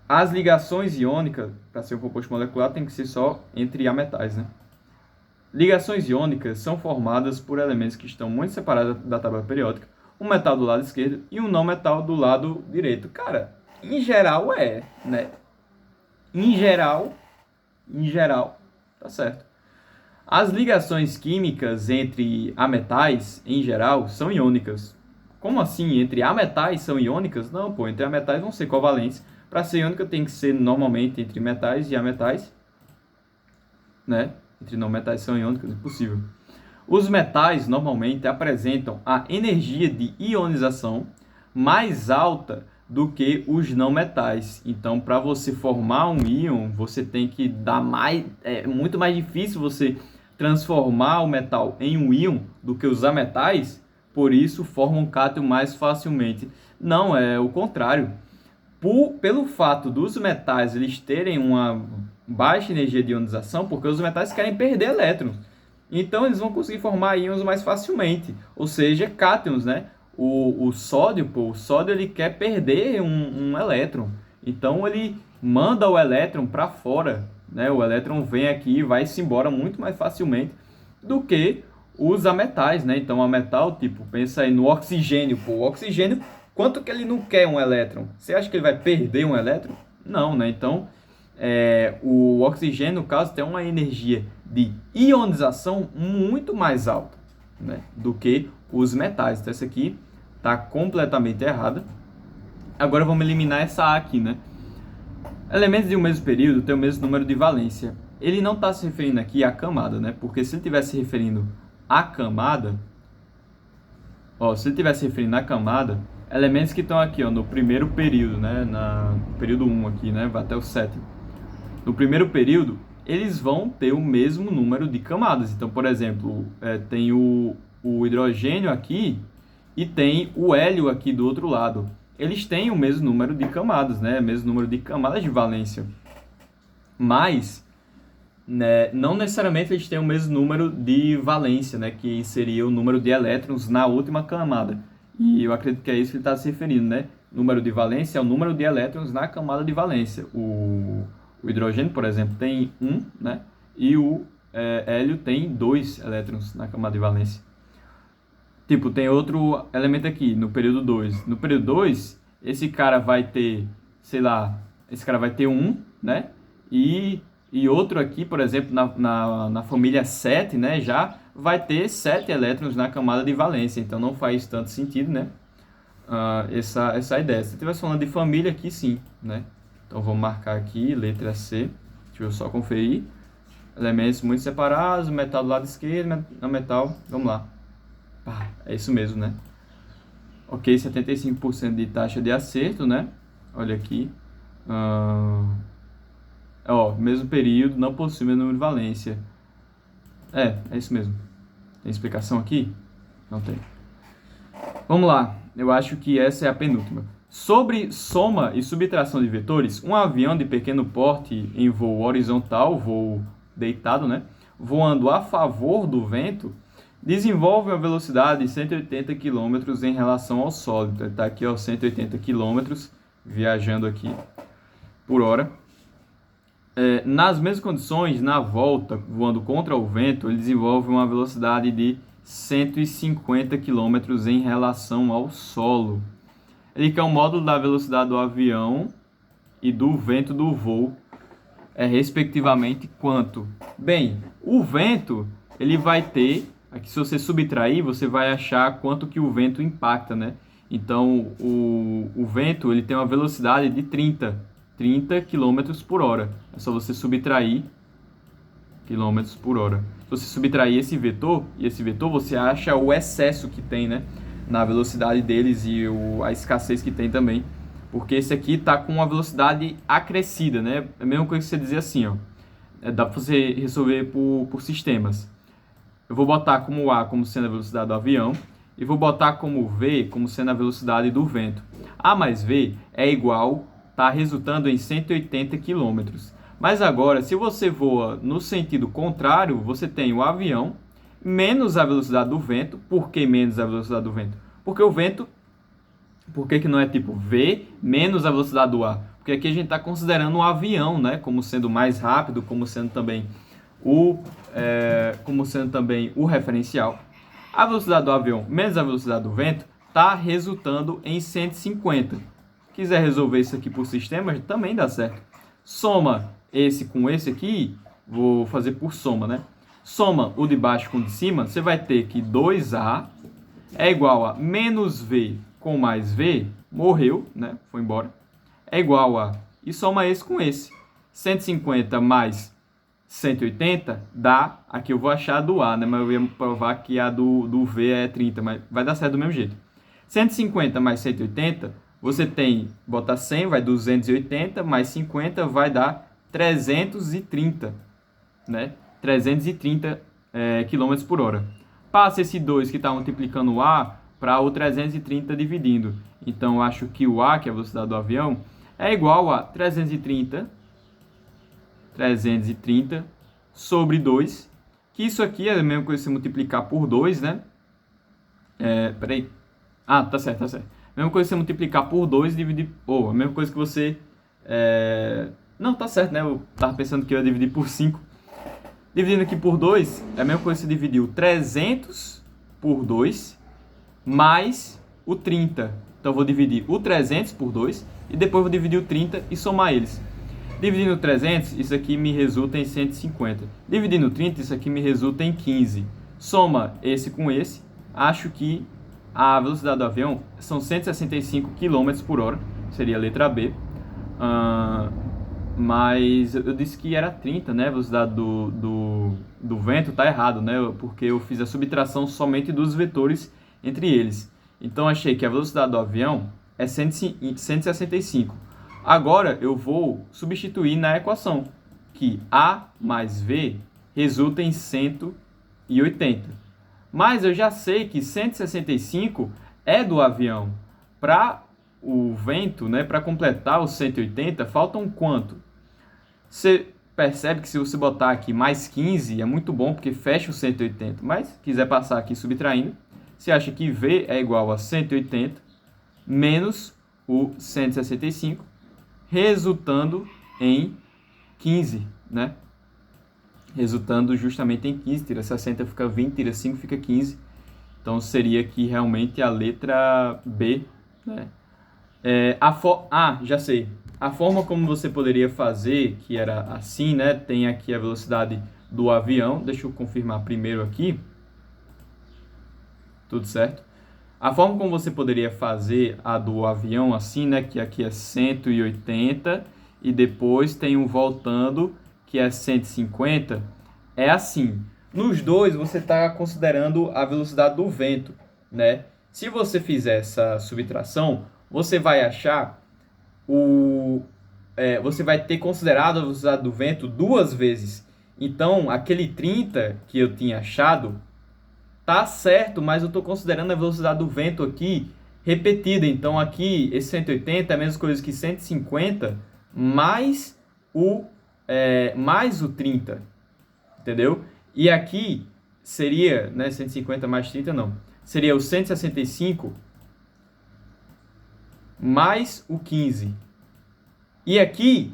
As ligações iônicas, para ser um composto molecular, tem que ser só entre ametais, né? Ligações iônicas são formadas por elementos que estão muito separados da tabela periódica, um metal do lado esquerdo e um não metal do lado direito. Cara, em geral né? Em geral, tá certo. As ligações químicas entre ametais, em geral, são iônicas. Como assim? Entre ametais são iônicas? Não, pô, entre ametais vão ser covalentes. Para ser iônica tem que ser normalmente entre metais e ametais, né? Entre não metais são iônicas, impossível. Os metais normalmente apresentam a energia de ionização mais alta do que os não metais. Então, para você formar um íon, você tem que dar mais... É muito mais difícil você transformar o metal em um íon do que os ametais, por isso formam um cátion mais facilmente. Não, é o contrário. Pelo fato dos metais eles terem uma baixa energia de ionização, porque os metais querem perder elétrons. Então, eles vão conseguir formar íons mais facilmente, ou seja, cátions, né? O sódio, o sódio ele quer perder um elétron. Então, ele manda o elétron para fora, né? O elétron vem aqui e vai-se embora muito mais facilmente do que os ametais, né? Então, a metal, tipo, pensa aí no oxigênio. O oxigênio, quanto que ele não quer um elétron? Você acha que ele vai perder um elétron? Não, né? Então, o oxigênio, no caso, tem uma energia de ionização muito mais alta, né, do que os metais. Então, essa aqui está completamente errada. Agora, vamos eliminar essa A aqui, né? Elementos de um mesmo período têm o mesmo número de valência. Ele não está se referindo aqui à camada, né? Porque se ele estivesse se referindo à camada... se ele estivesse se referindo à camada, elementos que estão aqui, ó, no primeiro período, né, período 1 aqui, né, vai até o sétimo. No primeiro período, eles vão ter o mesmo número de camadas. Então, por exemplo, tem o hidrogênio aqui e tem o hélio aqui do outro lado. Eles têm o mesmo número de camadas, né, o mesmo número de camadas de valência. Mas, né, não necessariamente eles têm o mesmo número de valência, né, que seria o número de elétrons na última camada. E eu acredito que é isso que ele está se referindo, né? Número de valência é o número de elétrons na camada de valência. O hidrogênio, por exemplo, tem 1, né? E o hélio tem 2 elétrons na camada de valência. Tipo, tem outro elemento aqui, no período 2. No período 2, esse cara vai ter, sei lá, esse cara vai ter 1, né? E outro aqui, por exemplo, na família 7, né? Já vai ter 7 elétrons na camada de valência. Então, não faz tanto sentido, né? Essa ideia. Se estivesse falando de família aqui, sim, né? Então, vou marcar aqui, letra C. Deixa eu só conferir. Elementos muito separados, metal do lado esquerdo, metal, vamos lá. É isso mesmo, né? Ok, 75% de taxa de acerto, né? Olha aqui. Mesmo período, não possui o mesmo número de valência. É isso mesmo. Tem explicação aqui? Não tem. Vamos lá. Eu acho que essa é a penúltima. Sobre soma e subtração de vetores, um avião de pequeno porte em voo horizontal, voo deitado, né? Voando a favor do vento, desenvolve uma velocidade de 180 km em relação ao sólido. Ele está aqui, 180 km viajando aqui por hora. Nas mesmas condições, na volta, voando contra o vento, ele desenvolve uma velocidade de 150 km em relação ao solo. Ele quer o módulo da velocidade do avião e do vento do voo, respectivamente, quanto? Bem, o vento, ele vai ter, aqui se você subtrair, você vai achar quanto que o vento impacta, né? Então, o vento, ele tem uma velocidade de 30 km por hora. É só você subtrair km por hora. Se você subtrair esse vetor, você acha o excesso que tem, né? Na velocidade deles e a escassez que tem também. Porque esse aqui está com uma velocidade acrescida, né? É a mesma coisa que você dizer assim, ó. Dá para você resolver por sistemas. Eu vou botar como A como sendo a velocidade do avião e vou botar como V como sendo a velocidade do vento. A mais V é igual, está resultando em 180 km. Mas agora, se você voa no sentido contrário, você tem o avião menos a velocidade do vento. Por que menos a velocidade do vento? Porque o vento, por que não é tipo V menos a velocidade do ar? Porque aqui a gente está considerando o avião, né, como sendo mais rápido, como sendo também o referencial. A velocidade do avião menos a velocidade do vento está resultando em 150. Quiser resolver isso aqui por sistema, também dá certo. Soma esse com esse aqui, vou fazer por soma, né? Soma o de baixo com o de cima, você vai ter que 2A é igual a menos V com mais V, morreu, né? Foi embora. É igual a, e soma esse com esse. 150 mais 180 dá, aqui eu vou achar a do A, né? Mas eu ia provar que a do V é 30, mas vai dar certo do mesmo jeito. 150 mais 180, você tem, bota 100, vai 280, mais 50 vai dar 330, né? 330 km por hora. Passa esse 2 que está multiplicando o A para o 330 dividindo. Então, eu acho que o A, que é a velocidade do avião, é igual a 330 sobre 2, que isso aqui é a mesma coisa que você multiplicar por 2, né? Peraí. Tá certo. A mesma coisa que você multiplicar por 2 e dividir... a mesma coisa que você... Não, tá certo, né? Eu tava pensando que eu ia dividir por 5. Dividindo aqui por 2, é a mesma coisa que você dividir o 300 por 2 mais o 30. Então, eu vou dividir o 300 por 2 e depois vou dividir o 30 e somar eles. Dividindo o 300, isso aqui me resulta em 150. Dividindo o 30, isso aqui me resulta em 15. Soma esse com esse, acho que a velocidade do avião são 165 km por hora, seria a letra B. Mas eu disse que era 30, né? A velocidade do vento tá errado, né? Porque eu fiz a subtração somente dos vetores entre eles. Então, achei que a velocidade do avião é 165. Agora, eu vou substituir na equação, que A mais V resulta em 180. Mas eu já sei que 165 é do avião. Para o vento, né, para completar os 180, faltam quanto? Você percebe que se você botar aqui mais 15, é muito bom, porque fecha os 180. Mas, se quiser passar aqui subtraindo, você acha que V é igual a 180 menos o 165, resultando em 15, né? Resultando justamente em 15. Tira 60, fica 20, tira 5, fica 15. Então, seria aqui realmente a letra B, né? Já sei. A forma como você poderia fazer, que era assim, né? Tem aqui a velocidade do avião. Deixa eu confirmar primeiro aqui. Tudo certo? A forma como você poderia fazer a do avião assim, né? Que aqui é 180 e depois tem um voltando que é 150. É assim. Nos dois você está considerando a velocidade do vento, né? Se você fizer essa subtração, você vai achar você vai ter considerado a velocidade do vento duas vezes. Então, aquele 30 que eu tinha achado tá certo, mas eu estou considerando a velocidade do vento aqui repetida. Então, aqui, esse 180 é a mesma coisa que 150 mais o 30, entendeu? E aqui seria, né, 150 mais 30 não, seria o 165 mais o 15. E aqui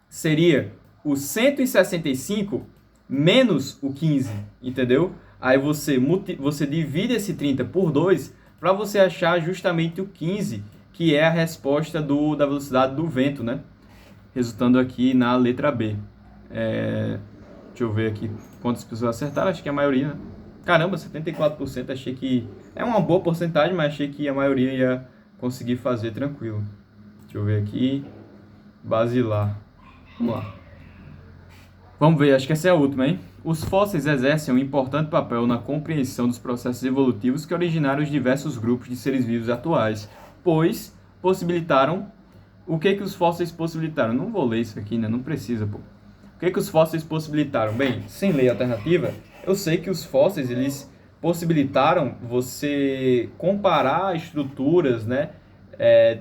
seria o 165 menos o 15, entendeu? Aí você divide esse 30 por 2 para você achar justamente o 15, que é a resposta da velocidade do vento, né? Resultando aqui na letra B. Deixa eu ver aqui quantas pessoas acertaram, acho que a maioria, né? Caramba, 74%, achei que... É uma boa porcentagem, mas achei que a maioria ia conseguir fazer tranquilo. Deixa eu ver aqui. Basilar. Vamos lá. Vamos ver, acho que essa é a última, hein? Os fósseis exercem um importante papel na compreensão dos processos evolutivos que originaram os diversos grupos de seres vivos atuais, pois possibilitaram... O que os fósseis possibilitaram? Não vou ler isso aqui, né? Não precisa, pô. O que os fósseis possibilitaram? Bem, sem ler a alternativa, eu sei que os fósseis, eles possibilitaram você comparar estruturas, né,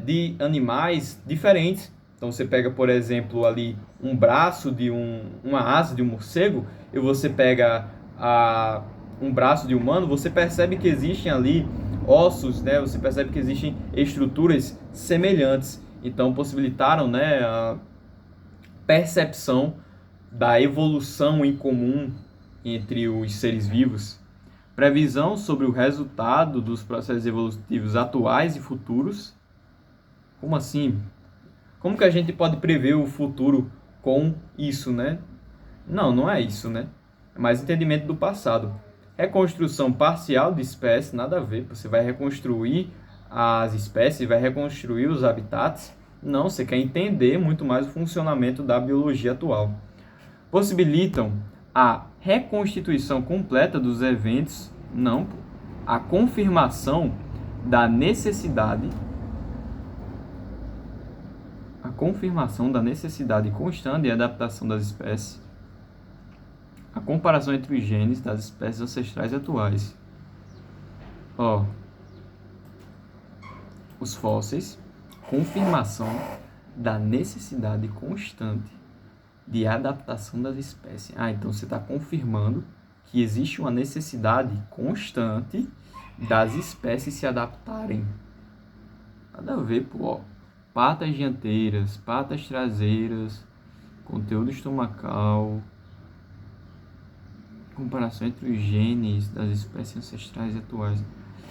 de animais diferentes. Então, você pega, por exemplo, ali um braço de uma asa de um morcego, e você pega um braço de humano, você percebe que existem ali ossos, né? Você percebe que existem estruturas semelhantes. Então, possibilitaram, né, a percepção da evolução em comum entre os seres vivos. Previsão sobre o resultado dos processos evolutivos atuais e futuros. Como assim? Como que a gente pode prever o futuro com isso, né? Não é isso, né? É mais entendimento do passado. Reconstrução parcial de espécies, nada a ver. Você vai reconstruir as espécies, vai reconstruir os habitats. Não, você quer entender muito mais o funcionamento da biologia atual. Possibilitam a reconstituição completa dos eventos, não, a confirmação da necessidade constante e adaptação das espécies, a comparação entre os genes das espécies ancestrais atuais. Os fósseis, confirmação da necessidade constante de adaptação das espécies. Então você está confirmando que existe uma necessidade constante das espécies se adaptarem. Nada a ver, pô. Patas dianteiras, patas traseiras, conteúdo estomacal, comparação entre os genes das espécies ancestrais e atuais.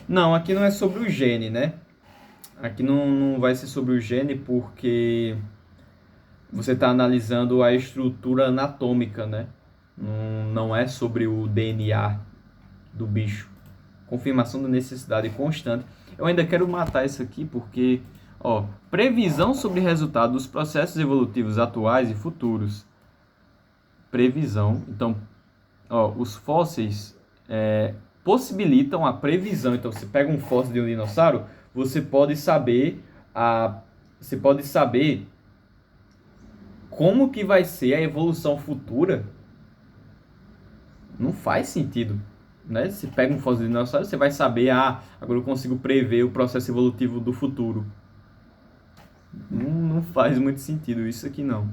Não, aqui não é sobre o gene, né? Aqui não vai ser sobre o gene porque você está analisando a estrutura anatômica, né? Não é sobre o DNA do bicho. Confirmação da necessidade constante. Eu ainda quero matar isso aqui porque... previsão sobre resultado dos processos evolutivos atuais e futuros. Previsão. Então, os fósseis possibilitam a previsão. Então, você pega um fóssil de um dinossauro, você pode saber como que vai ser a evolução futura. Não faz sentido, né? Se pega um fóssil de dinossauro, você vai saber, agora eu consigo prever o processo evolutivo do futuro. Não faz muito sentido isso aqui, não.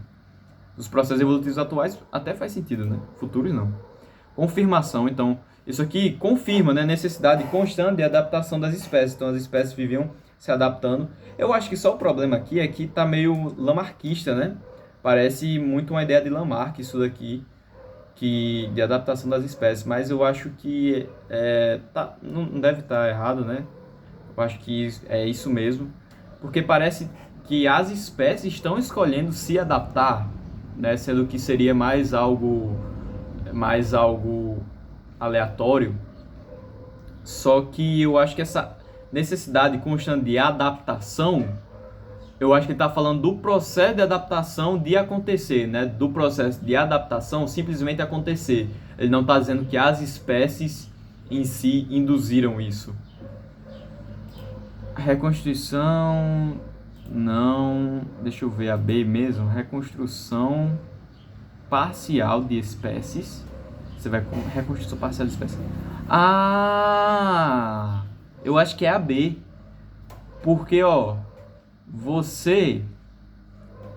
Os processos evolutivos atuais até faz sentido, né? Futuros não. Confirmação, então, isso aqui confirma, né, a necessidade constante de adaptação das espécies. Então, as espécies viviam se adaptando. Eu acho que só o problema aqui é que tá meio lamarquista, né? Parece muito uma ideia de Lamarck isso daqui, de adaptação das espécies. Mas eu acho que não deve estar errado, né? Eu acho que é isso mesmo. Porque parece que as espécies estão escolhendo se adaptar, né? Sendo que seria mais algo aleatório. Só que eu acho que essa necessidade constante de adaptação, eu acho que ele está falando do processo de adaptação de acontecer, né? Do processo de adaptação simplesmente acontecer. Ele não está dizendo que as espécies em si induziram isso. Reconstituição... Não... Deixa eu ver a B mesmo. Reconstrução parcial de espécies. Você vai com reconstrução parcial de espécies. Eu acho que é a B. Porque, você...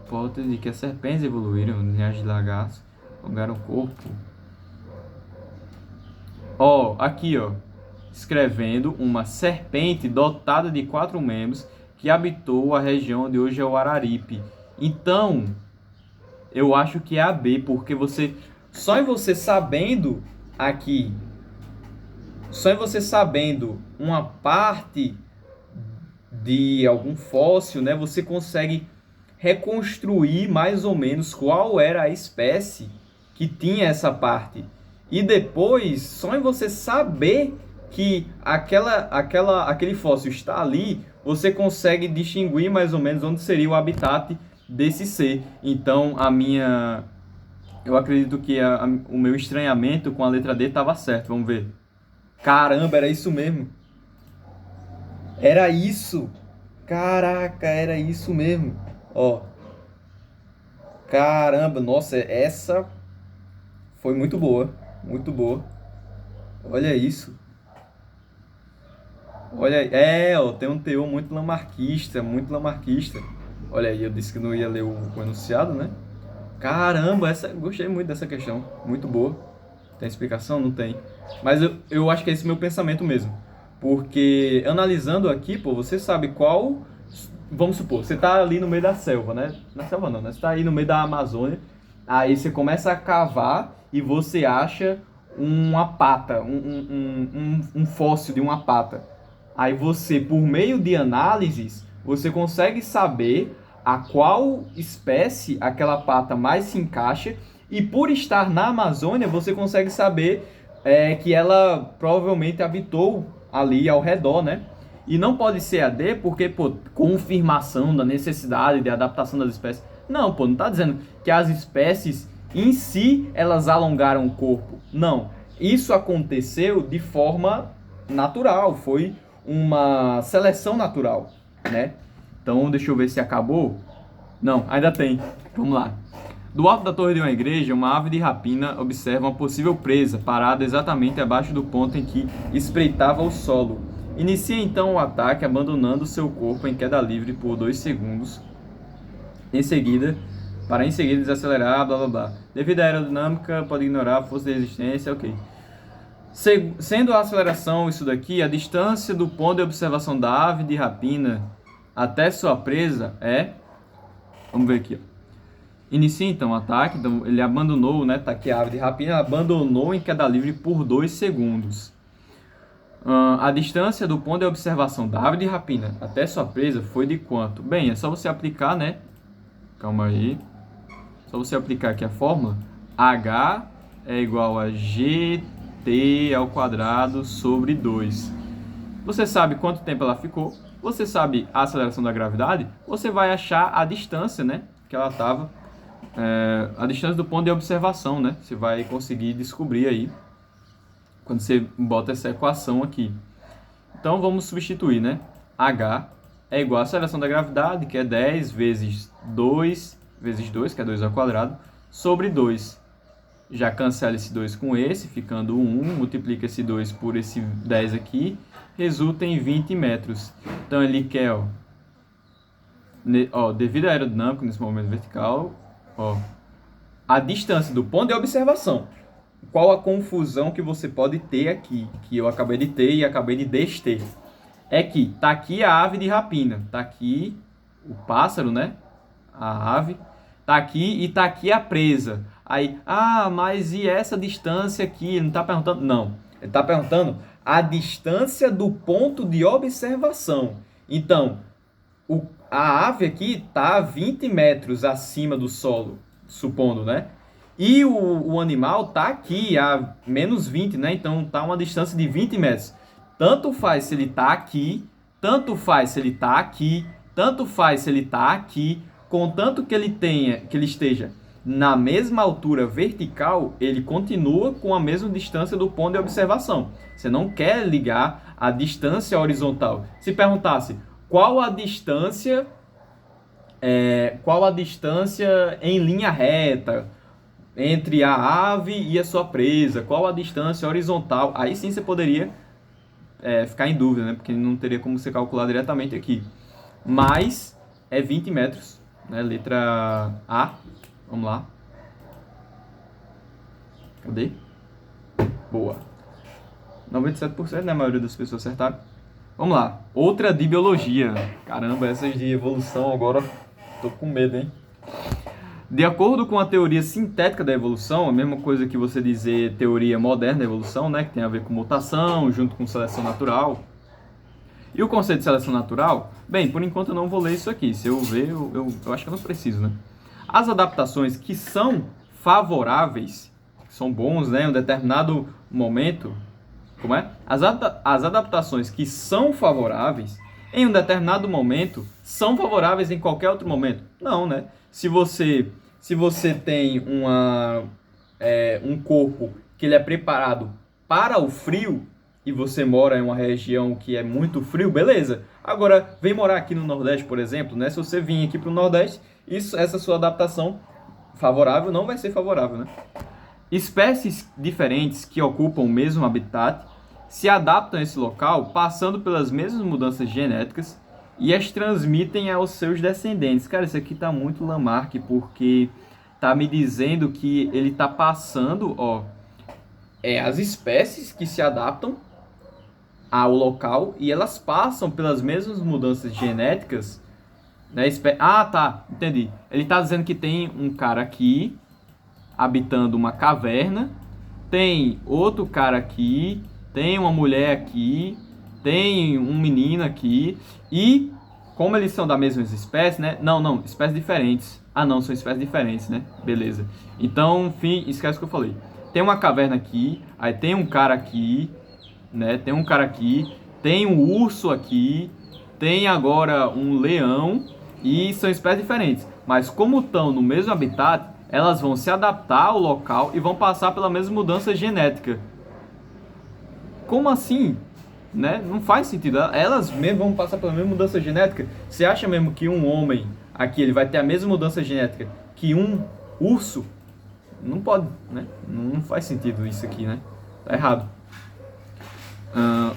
Hipótese de que as serpentes evoluíram, linhagem de lagartos, alongaram o corpo. Aqui, escrevendo uma serpente dotada de 4 membros que habitou a região onde hoje é o Araripe. Então, eu acho que é a B, porque só em você sabendo aqui, só em você sabendo uma parte de algum fóssil, né, você consegue reconstruir mais ou menos qual era a espécie que tinha essa parte. E depois, só em você saber que aquele fóssil está ali, você consegue distinguir mais ou menos onde seria o habitat desse ser. Então, eu acredito que o meu estranhamento com a letra D estava certo. Vamos ver. Caramba, era isso mesmo. Era isso. Caraca, era isso mesmo. Caramba, nossa, essa foi muito boa. Muito boa. Olha isso. Olha aí. Tem um teor muito lamarquista, muito lamarquista. Olha aí, eu disse que não ia ler o enunciado, né? Caramba, gostei muito dessa questão. Muito boa. Tem explicação? Não tem. Mas eu acho que é esse meu pensamento mesmo. Porque analisando aqui, você sabe qual... Vamos supor, você tá ali no meio da selva, né? Na selva não, né? Você tá aí no meio da Amazônia. Aí você começa a cavar e você acha uma pata, um fóssil de uma pata. Aí você, por meio de análises, você consegue saber a qual espécie aquela pata mais se encaixa, e por estar na Amazônia, você consegue saber que ela provavelmente habitou ali ao redor, né? E não pode ser a D porque, confirmação da necessidade de adaptação das espécies. Não, não tá dizendo que as espécies em si, elas alongaram o corpo. Não, isso aconteceu de forma natural, foi uma seleção natural, né? Então, deixa eu ver se acabou. Não, ainda tem. Vamos lá. Do alto da torre de uma igreja, uma ave de rapina observa uma possível presa, parada exatamente abaixo do ponto em que espreitava o solo. Inicia então o ataque, abandonando seu corpo em queda livre por 2 segundos. Em seguida desacelerar, blá blá blá. Devido à aerodinâmica, pode ignorar a força de resistência, ok. Sendo a aceleração isso daqui, a distância do ponto de observação da ave de rapina até sua presa é... Vamos ver aqui, Inicia então o ataque, então ele abandonou, né? Tá aqui a ave de rapina, abandonou em queda livre por 2 segundos. A distância do ponto de observação da ave de rapina até sua presa foi de quanto? Bem, é só você aplicar, né? Calma aí. Só você aplicar aqui a fórmula. H é igual a GT ao quadrado sobre 2. Você sabe quanto tempo ela ficou. Você sabe a aceleração da gravidade. Você vai achar a distância, né? Que ela estava. A distância do ponto de observação, né? Você vai conseguir descobrir aí quando você bota essa equação aqui. Então vamos substituir, né? H é igual à aceleração da gravidade, que é 10 vezes 2, que é 2 ao quadrado, sobre 2. Já cancela esse 2 com esse, ficando 1, multiplica esse 2 por esse 10 aqui, resulta em 20 metros. Então ele quer, devido à aerodinâmica nesse momento vertical, a distância do ponto de observação. Qual a confusão que você pode ter aqui, que eu acabei de ter e acabei de dester? É que tá aqui a ave de rapina, tá aqui o pássaro, né? A ave, tá aqui e tá aqui a presa. Aí, mas e essa distância aqui? Ele não tá perguntando? Não, ele tá perguntando a distância do ponto de observação. Então, a ave aqui tá a 20 metros acima do solo, supondo, né? E o animal tá aqui a menos 20, né? Então tá uma distância de 20 metros. Tanto faz se ele tá aqui, tanto faz se ele tá aqui, tanto faz se ele tá aqui, contanto que ele esteja na mesma altura vertical, ele continua com a mesma distância do ponto de observação. Você não quer ligar a distância horizontal. Se perguntasse qual a distância em linha reta entre a ave e a sua presa, qual a distância horizontal, aí sim você poderia ficar em dúvida, né? Porque não teria como você calcular diretamente aqui. Mas é 20 metros, né? Letra A. Vamos lá. Cadê? Boa. 97%, né? A maioria das pessoas acertaram. Vamos lá. Outra de biologia. Caramba, essas de evolução agora tô com medo, hein? De acordo com a teoria sintética da evolução, a mesma coisa que você dizer teoria moderna da evolução, né? Que tem a ver com mutação, junto com seleção natural. E o conceito de seleção natural? Bem, por enquanto eu não vou ler isso aqui. Se eu ver, eu acho que eu não preciso, né? As adaptações que são favoráveis, que são bons, né, em um determinado momento, como é? As adaptações que são favoráveis em um determinado momento são favoráveis em qualquer outro momento? Não, né? Se você tem um corpo que ele é preparado para o frio e você mora em uma região que é muito frio, beleza. Agora, vem morar aqui no Nordeste, por exemplo, né? Se você vir aqui para o Nordeste, essa sua adaptação favorável não vai ser favorável, né? Espécies diferentes que ocupam o mesmo habitat se adaptam a esse local passando pelas mesmas mudanças genéticas e as transmitem aos seus descendentes. Cara, isso aqui tá muito Lamarck, porque tá me dizendo que ele tá passando, as espécies que se adaptam ao local e elas passam pelas mesmas mudanças genéticas, né? Tá, entendi. Ele tá dizendo que tem um cara aqui habitando uma caverna, tem outro cara aqui, tem uma mulher aqui, tem um menino aqui, e como eles são da mesma espécie, né? Não, espécies diferentes. Não, são espécies diferentes, né? Beleza. Então, enfim, esquece o que eu falei. Tem uma caverna aqui, aí tem um cara aqui, né? Tem um cara aqui, tem um urso aqui, tem agora um leão, e são espécies diferentes. Mas como estão no mesmo habitat, elas vão se adaptar ao local e vão passar pela mesma mudança genética. Como assim? Né? Não faz sentido. Elas mesmo vão passar pela mesma mudança genética. Você acha mesmo que um homem aqui ele vai ter a mesma mudança genética que um urso? Não pode, né? Não faz sentido isso aqui, né? Tá errado.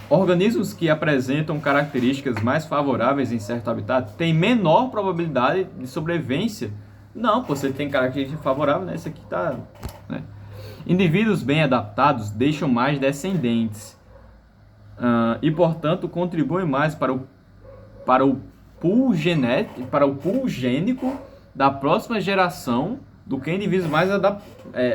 Organismos que apresentam características mais favoráveis em certo habitat têm menor probabilidade de sobrevivência. Não, você tem característica favorável, né? Isso aqui tá, né? Indivíduos bem adaptados deixam mais descendentes e, portanto, contribuem mais para o pool genético, para o pool gênico da próxima geração do que indivíduos mais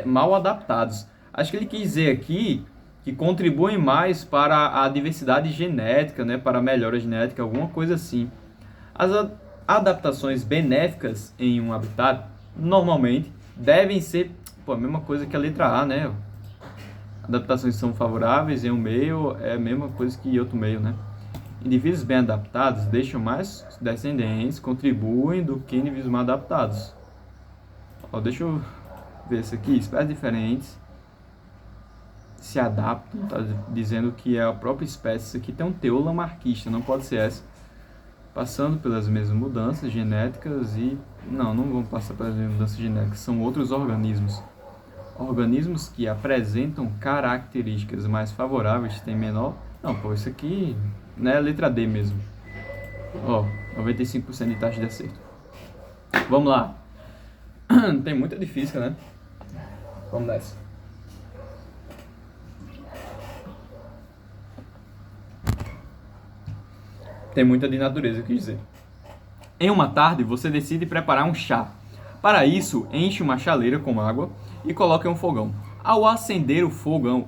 mal adaptados. Acho que ele quis dizer aqui que contribuem mais para a diversidade genética, né? Para a melhora genética, alguma coisa assim. As adaptações benéficas em um habitat normalmente devem ser a mesma coisa que a letra A, né? Adaptações são favoráveis em um meio é a mesma coisa que em outro meio, né? Indivíduos bem adaptados deixam mais descendentes, contribuem do que indivíduos mal adaptados. Deixa eu ver isso aqui, espécies diferentes. se adaptam, está dizendo que é a própria espécie. Isso aqui tem um teor lamarckista, não pode ser essa. Passando pelas mesmas mudanças genéticas e... Não vão passar pelas mesmas mudanças genéticas, são outros organismos. Organismos que apresentam características mais favoráveis, têm menor... Não, pô, isso aqui não é a letra D mesmo. Ó, 95% de taxa de acerto. Vamos lá. Tem muita de física, né? Vamos nessa. Tem muita de natureza, eu quis dizer. Em uma tarde, você decide preparar um chá. Para isso, enche uma chaleira com água e coloca em um fogão. Ao acender o fogo,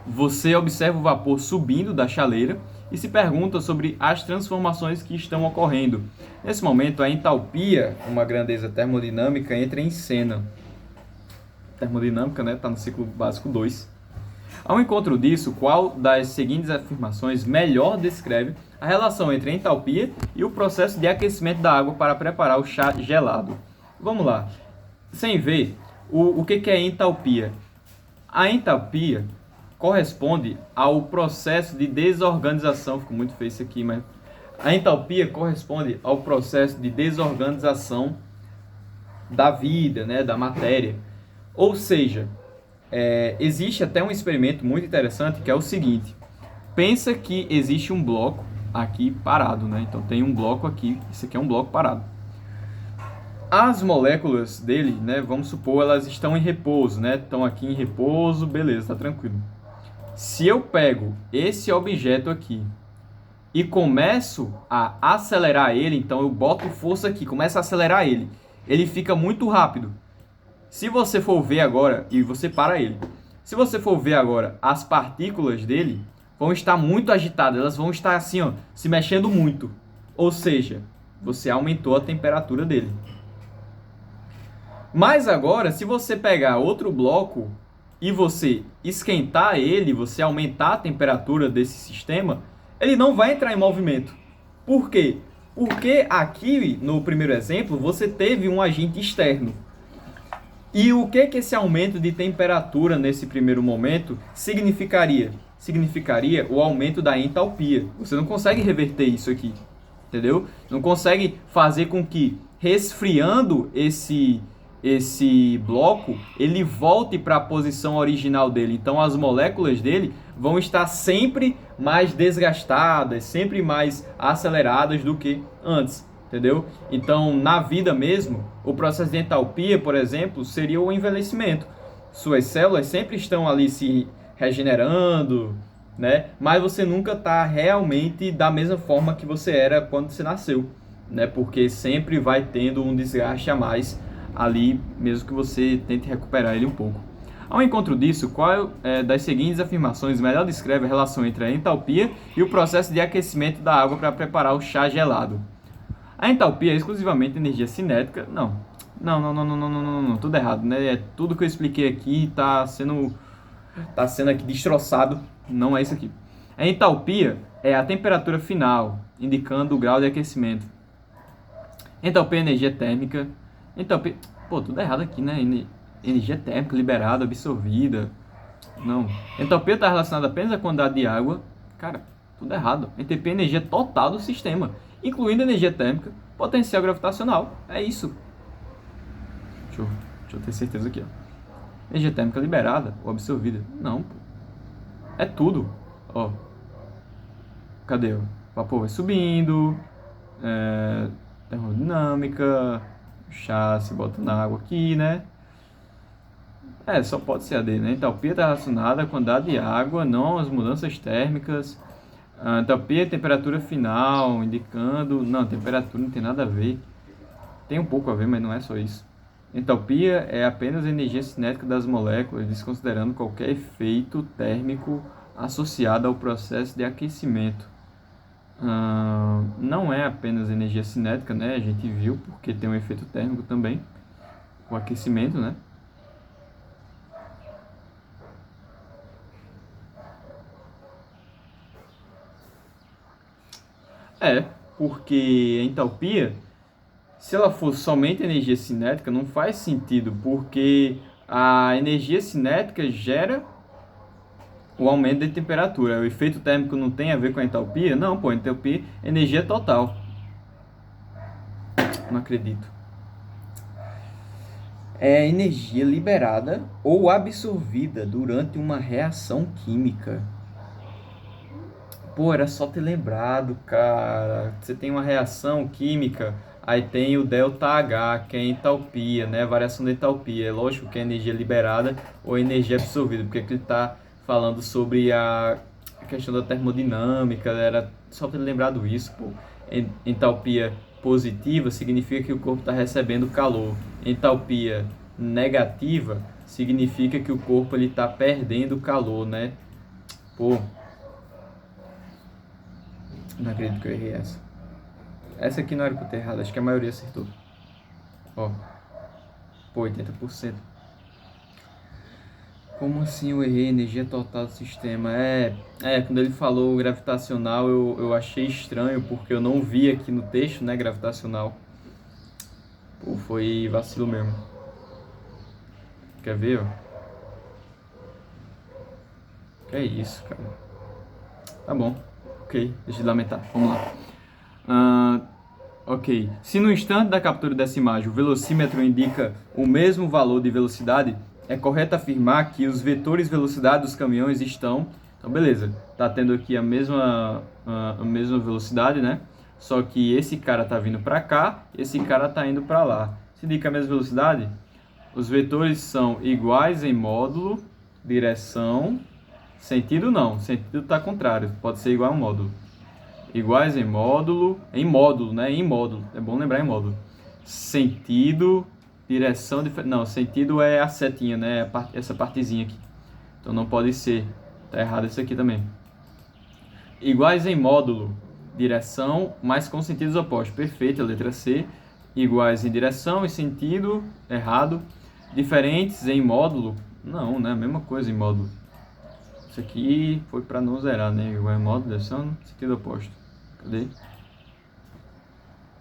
você observa o vapor subindo da chaleira e se pergunta sobre as transformações que estão ocorrendo. Nesse momento, a entalpia, uma grandeza termodinâmica, entra em cena. Termodinâmica, né? Está no ciclo básico 2. Ao encontro disso, qual das seguintes afirmações melhor descreve a relação entre a entalpia e o processo de aquecimento da água para preparar o chá gelado? Vamos lá. Sem ver, o que é entalpia? A entalpia corresponde ao processo de desorganização. Ficou muito feio isso aqui, mas... A entalpia corresponde ao processo de desorganização da vida, né, da matéria. Ou seja, existe até um experimento muito interessante que é o seguinte. Pensa que existe um bloco aqui parado, né? Então tem um bloco aqui, isso aqui é um bloco parado. As moléculas dele, né, vamos supor, elas estão em repouso, né? Estão aqui em repouso, beleza, tá tranquilo. Se eu pego esse objeto aqui e começo a acelerar ele, então eu boto força aqui, começo a acelerar ele fica muito rápido. Se você for ver agora, e você para ele, se você for ver agora, as partículas dele vão estar muito agitadas, elas vão estar assim, ó, se mexendo muito. Ou seja, você aumentou a temperatura dele. Mas agora, se você pegar outro bloco e você esquentar ele, você aumentar a temperatura desse sistema, ele não vai entrar em movimento. Por quê? Porque aqui, no primeiro exemplo, você teve um agente externo. E o que esse aumento de temperatura nesse primeiro momento significaria? Significaria o aumento da entalpia. Você não consegue reverter isso aqui, entendeu? Não consegue fazer com que, resfriando esse bloco, ele volte para a posição original dele. Então as moléculas dele vão estar sempre mais desgastadas, sempre mais aceleradas do que antes, entendeu? Então na vida mesmo, o processo de entalpia, por exemplo, seria o envelhecimento. Suas células sempre estão ali se regenerando, né? Mas você nunca está realmente da mesma forma que você era quando você nasceu, né? Porque sempre vai tendo um desgaste a mais ali, mesmo que você tente recuperar ele um pouco. Ao encontro disso, qual das seguintes afirmações melhor descreve a relação entre a entalpia e o processo de aquecimento da água para preparar o chá gelado? A entalpia é exclusivamente energia cinética. Não, tudo errado, né? Tudo que eu expliquei aqui está sendo aqui destroçado. Não é isso aqui. A entalpia é a temperatura final, indicando o grau de aquecimento. Entalpia é energia térmica. Entalpia... Pô, tudo errado aqui, né? Energia térmica liberada, absorvida. Não. Entalpia está relacionada apenas à quantidade de água. Cara, tudo errado. Entalpia é energia total do sistema, incluindo energia térmica, potencial gravitacional. É isso. Deixa eu ter certeza aqui, ó. Energia térmica liberada ou absorvida. Não, pô. É tudo. Ó. Cadê? O vapor vai subindo. Termodinâmica. O chá se bota na água aqui, né? Só pode ser a D, né? Entalpia está relacionada à quantidade de água, não às mudanças térmicas. Entalpia é temperatura final, indicando... Não, temperatura não tem nada a ver. Tem um pouco a ver, mas não é só isso. Entalpia é apenas a energia cinética das moléculas, desconsiderando qualquer efeito térmico associado ao processo de aquecimento. Não é apenas energia cinética, né? A gente viu, porque tem um efeito térmico também, o aquecimento, né? Porque a entalpia, se ela fosse somente energia cinética, não faz sentido, porque a energia cinética gera o aumento de temperatura. O efeito térmico não tem a ver com a entalpia? Não, pô, entalpia é energia total. Não acredito. É energia liberada ou absorvida durante uma reação química. Pô, era só ter lembrado, cara. Você tem uma reação química, aí tem o ΔH, que é a entalpia, né? A variação da entalpia. É lógico que é energia liberada ou energia absorvida, porque aqui ele está falando sobre a questão da termodinâmica. Era só ter lembrado isso, pô. Entalpia positiva significa que o corpo está recebendo calor. Entalpia negativa significa que o corpo está perdendo calor, né? Pô. Não acredito que eu errei essa. Essa aqui não era pra eu ter errado, acho que a maioria acertou. Ó. Pô, 80%. Como assim eu errei energia total do sistema? Quando ele falou gravitacional eu achei estranho, porque eu não vi aqui no texto, né, gravitacional. Pô, foi vacilo mesmo. Quer ver, ó? Que é isso, cara. Tá bom. Ok, deixa eu lamentar. Vamos lá. Ok. Se no instante da captura dessa imagem o velocímetro indica o mesmo valor de velocidade, é correto afirmar que os vetores velocidade dos caminhões estão... Então, beleza. Tá tendo aqui a mesma velocidade, né? Só que esse cara tá vindo para cá, esse cara tá indo para lá. Se indica a mesma velocidade, os vetores são iguais em módulo, direção, sentido não. Sentido tá contrário, pode ser igual a um módulo. Iguais em módulo, né? Em módulo, é bom lembrar em módulo. Sentido, direção diferente. Não, sentido é a setinha, né? Essa partezinha aqui. Então não pode ser. Tá errado isso aqui também. Iguais em módulo, direção, mas com sentidos opostos. Perfeito, a letra C. Iguais em direção e sentido, errado. Diferentes em módulo, não, né? Mesma coisa em módulo. Isso aqui foi para não zerar, né? Igual em módulo, direção, sentido oposto. Cadê?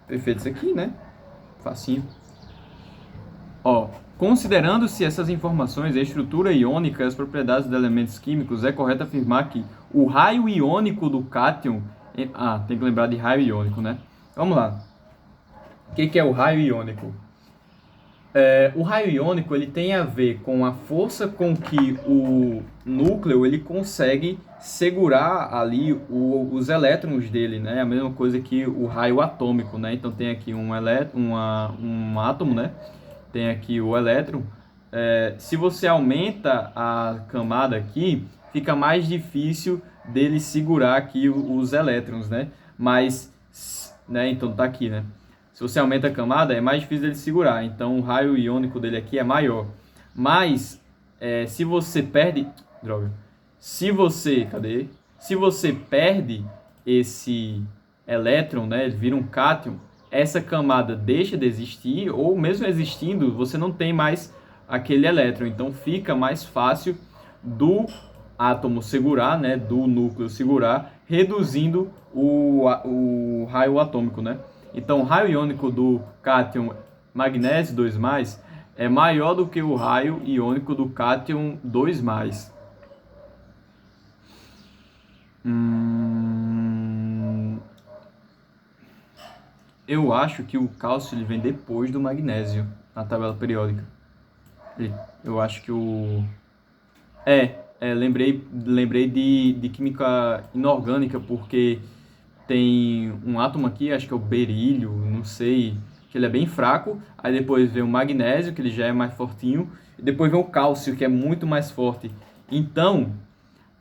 Perfeito isso aqui, né? Facinho. Ó, considerando-se essas informações, a estrutura iônica e as propriedades dos elementos químicos, é correto afirmar que o raio iônico do cátion... tem que lembrar de raio iônico, né? Vamos lá. O que é o raio iônico? O raio iônico ele tem a ver com a força com que o núcleo ele consegue segurar ali os elétrons dele, né? A mesma coisa que o raio atômico, né? Então tem aqui um átomo, né? Tem aqui o elétron. Se você aumenta a camada aqui, fica mais difícil dele segurar aqui os elétrons, né? Mas, né? Então tá aqui, né? Se você aumenta a camada, é mais difícil dele segurar. Então, o raio iônico dele aqui é maior. Mas, se você perde... Droga. Se você perde esse elétron, né? Ele vira um cátion. Essa camada deixa de existir. Ou mesmo existindo, você não tem mais aquele elétron. Então, fica mais fácil do átomo segurar, né? Do núcleo segurar, reduzindo o raio atômico, né? Então, o raio iônico do cátion magnésio 2+, é maior do que o raio iônico do cátion 2+. Eu acho que o cálcio ele vem depois do magnésio na tabela periódica. Eu acho que o... lembrei de química inorgânica, porque... tem um átomo aqui, acho que é o berílio, não sei, que ele é bem fraco. Aí depois vem o magnésio, que ele já é mais fortinho. E depois vem o cálcio, que é muito mais forte. Então,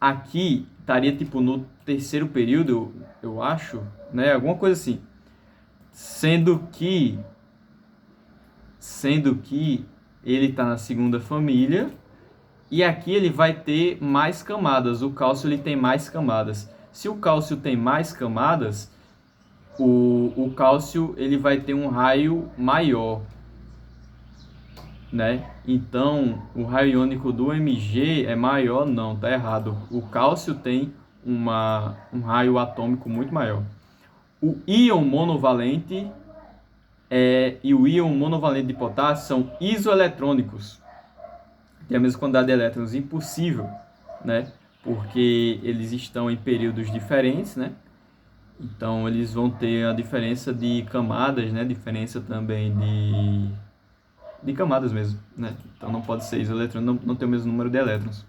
aqui estaria tipo no terceiro período, eu acho, né? Alguma coisa assim. Sendo que ele está na segunda família. E aqui ele vai ter mais camadas. O cálcio ele tem mais camadas. Se o cálcio tem mais camadas, o cálcio ele vai ter um raio maior, né? Então, o raio iônico do Mg é maior? Não, tá errado. O cálcio tem um raio atômico muito maior. O íon monovalente e o íon monovalente de potássio são isoeletrônicos. Tem a mesma quantidade de elétrons, impossível, né? porque eles estão em períodos diferentes, né? Então eles vão ter a diferença de camadas, né? Diferença também de camadas mesmo, né? Então não pode ser isoeletrônico, não tem o mesmo número de elétrons.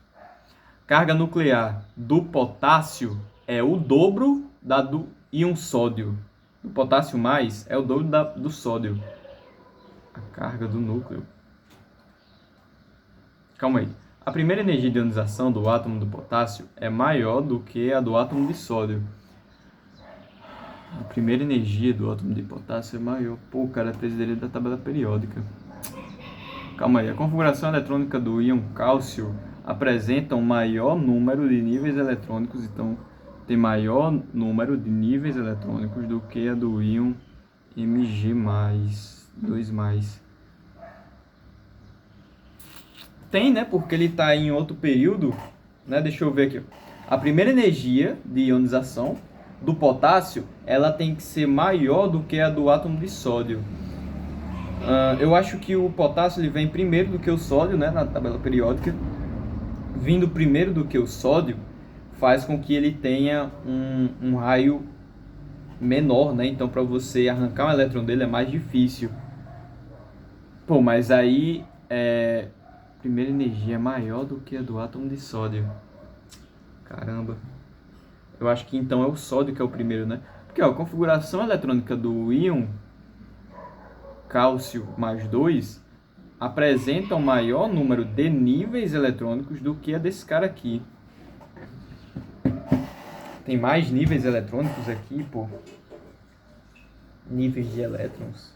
Carga nuclear do potássio é o dobro da do íon sódio. O potássio mais é o dobro do sódio. A carga do núcleo. Calma aí. A primeira energia de ionização do átomo do potássio é maior do que a do átomo de sódio. A primeira energia do átomo de potássio é maior. Pô, o cara é precisaria da tabela periódica. Calma aí. A configuração eletrônica do íon cálcio apresenta um maior número de níveis eletrônicos. Então, tem maior número de níveis eletrônicos do que a do íon Mg+, 2+. Tem, né? Porque ele está em outro período, né? Deixa eu ver aqui. A primeira energia de ionização do potássio, ela tem que ser maior do que a do átomo de sódio. Eu acho que o potássio ele vem primeiro do que o sódio, né? Na tabela periódica. Vindo primeiro do que o sódio, faz com que ele tenha um raio menor, né? Então, para você arrancar um elétron dele é mais difícil. Pô, mas aí primeira energia é maior do que a do átomo de sódio. Caramba. Eu acho que então é o sódio que é o primeiro, né? Porque ó, a configuração eletrônica do íon cálcio mais 2 apresenta um maior número de níveis eletrônicos do que a desse cara aqui. Tem mais níveis eletrônicos aqui, pô. Níveis de elétrons.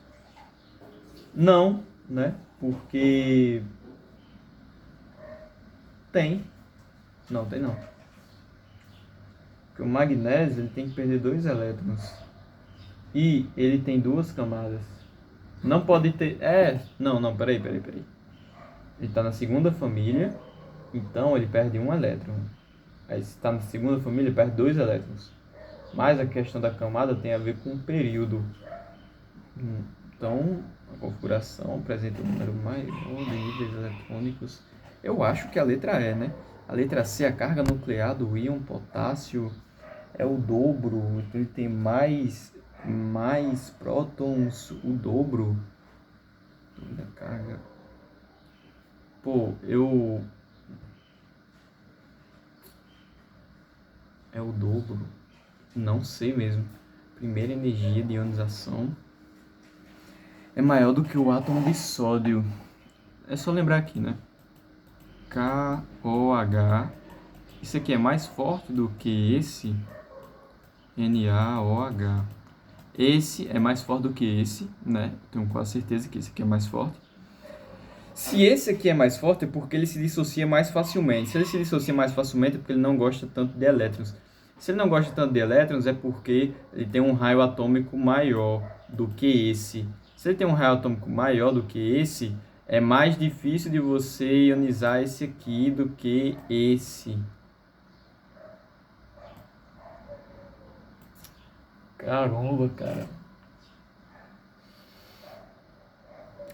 Não, né? Porque tem. Não, tem não. Porque o magnésio ele tem que perder 2 elétrons. E ele tem 2 camadas. Não pode ter... Não, peraí. Ele está na segunda família, então ele perde 1 elétron. Aí se está na segunda família, ele perde 2 elétrons. Mas a questão da camada tem a ver com o período. Então, a configuração apresenta um número maior de níveis eletrônicos. Eu acho que a letra E, né? A letra C, a carga nuclear do íon potássio é o dobro. Então, ele tem mais prótons, o dobro da carga. Pô, é o dobro. Não sei mesmo. Primeira energia de ionização é maior do que o átomo de sódio. É só lembrar aqui, né? KOH. Isso aqui é mais forte do que esse. NaOH. Esse é mais forte do que esse, né? Tenho quase certeza que esse aqui é mais forte. Se esse aqui é mais forte, é porque ele se dissocia mais facilmente. Se ele se dissocia mais facilmente, é porque ele não gosta tanto de elétrons. Se ele não gosta tanto de elétrons, é porque ele tem um raio atômico maior do que esse. Se ele tem um raio atômico maior do que esse, é mais difícil de você ionizar esse aqui do que esse. Caramba, cara.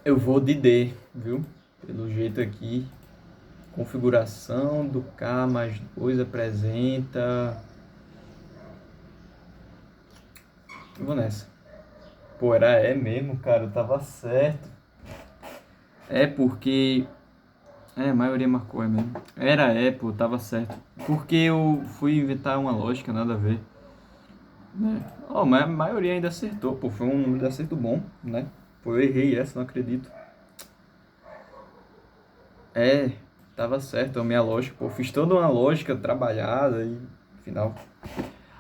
Eu vou de D, viu? Pelo jeito aqui. Configuração do K mais 2 apresenta... Eu vou nessa. Pô, era E mesmo, cara. Eu tava certo. É porque... a maioria marcou E mesmo. Era E, pô, tava certo. Porque eu fui inventar uma lógica, nada a ver. Né? Mas a maioria ainda acertou, pô. Foi um número de acerto bom, né? Pô, eu errei essa, não acredito. Tava certo a minha lógica, pô. Fiz toda uma lógica trabalhada e final.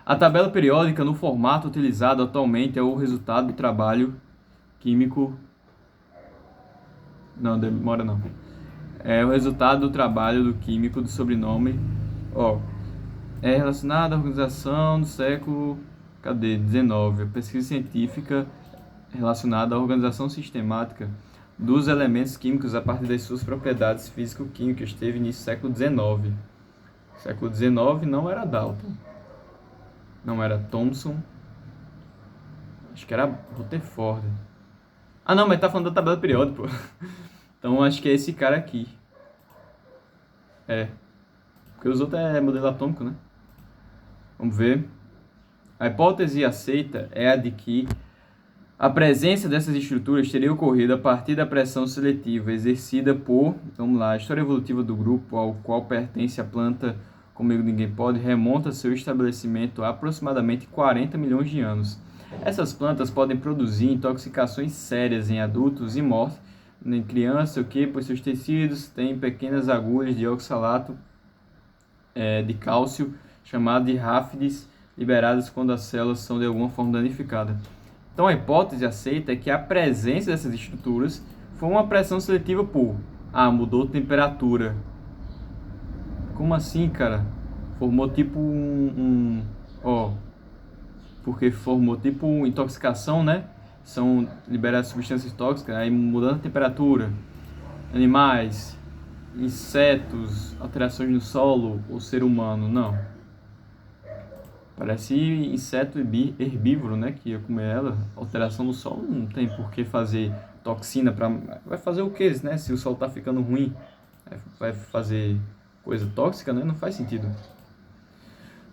A tabela periódica no formato utilizado atualmente é o resultado do trabalho químico. Não, demora não. É o resultado do trabalho do químico do sobrenome. É relacionado à organização do século XIX. A pesquisa científica relacionada à organização sistemática dos elementos químicos a partir das suas propriedades físico-químicas teve início no século XIX. Século XIX não era Dalton, não era Thomson, acho que era Rutherford. Não, mas tá falando da tabela periódica, pô. Então acho que é esse cara aqui. Porque Porque os outros é modelo atômico, né? Vamos ver. A hipótese aceita é a de que a presença dessas estruturas teria ocorrido a partir da pressão seletiva exercida por, vamos lá, a história evolutiva do grupo ao qual pertence a planta Comigo Ninguém Pode remonta seu estabelecimento a aproximadamente 40 milhões de anos. Essas plantas podem produzir intoxicações sérias em adultos e morte em crianças, pois seus tecidos têm pequenas agulhas de oxalato de cálcio, chamado de ráfides, liberadas quando as células são de alguma forma danificadas. Então a hipótese aceita é que a presença dessas estruturas foi uma pressão seletiva por mudou a temperatura. Como assim, cara? Formou tipo porque formou tipo intoxicação, né? São liberadas substâncias tóxicas, aí mudando a temperatura. Animais, insetos, alterações no solo ou ser humano, não. Parece inseto herbívoro, né? Que ia comer ela. Alteração no solo não tem por que fazer toxina para. Vai fazer o que, né? Se o solo tá ficando ruim, vai fazer coisa tóxica, né? Não faz sentido.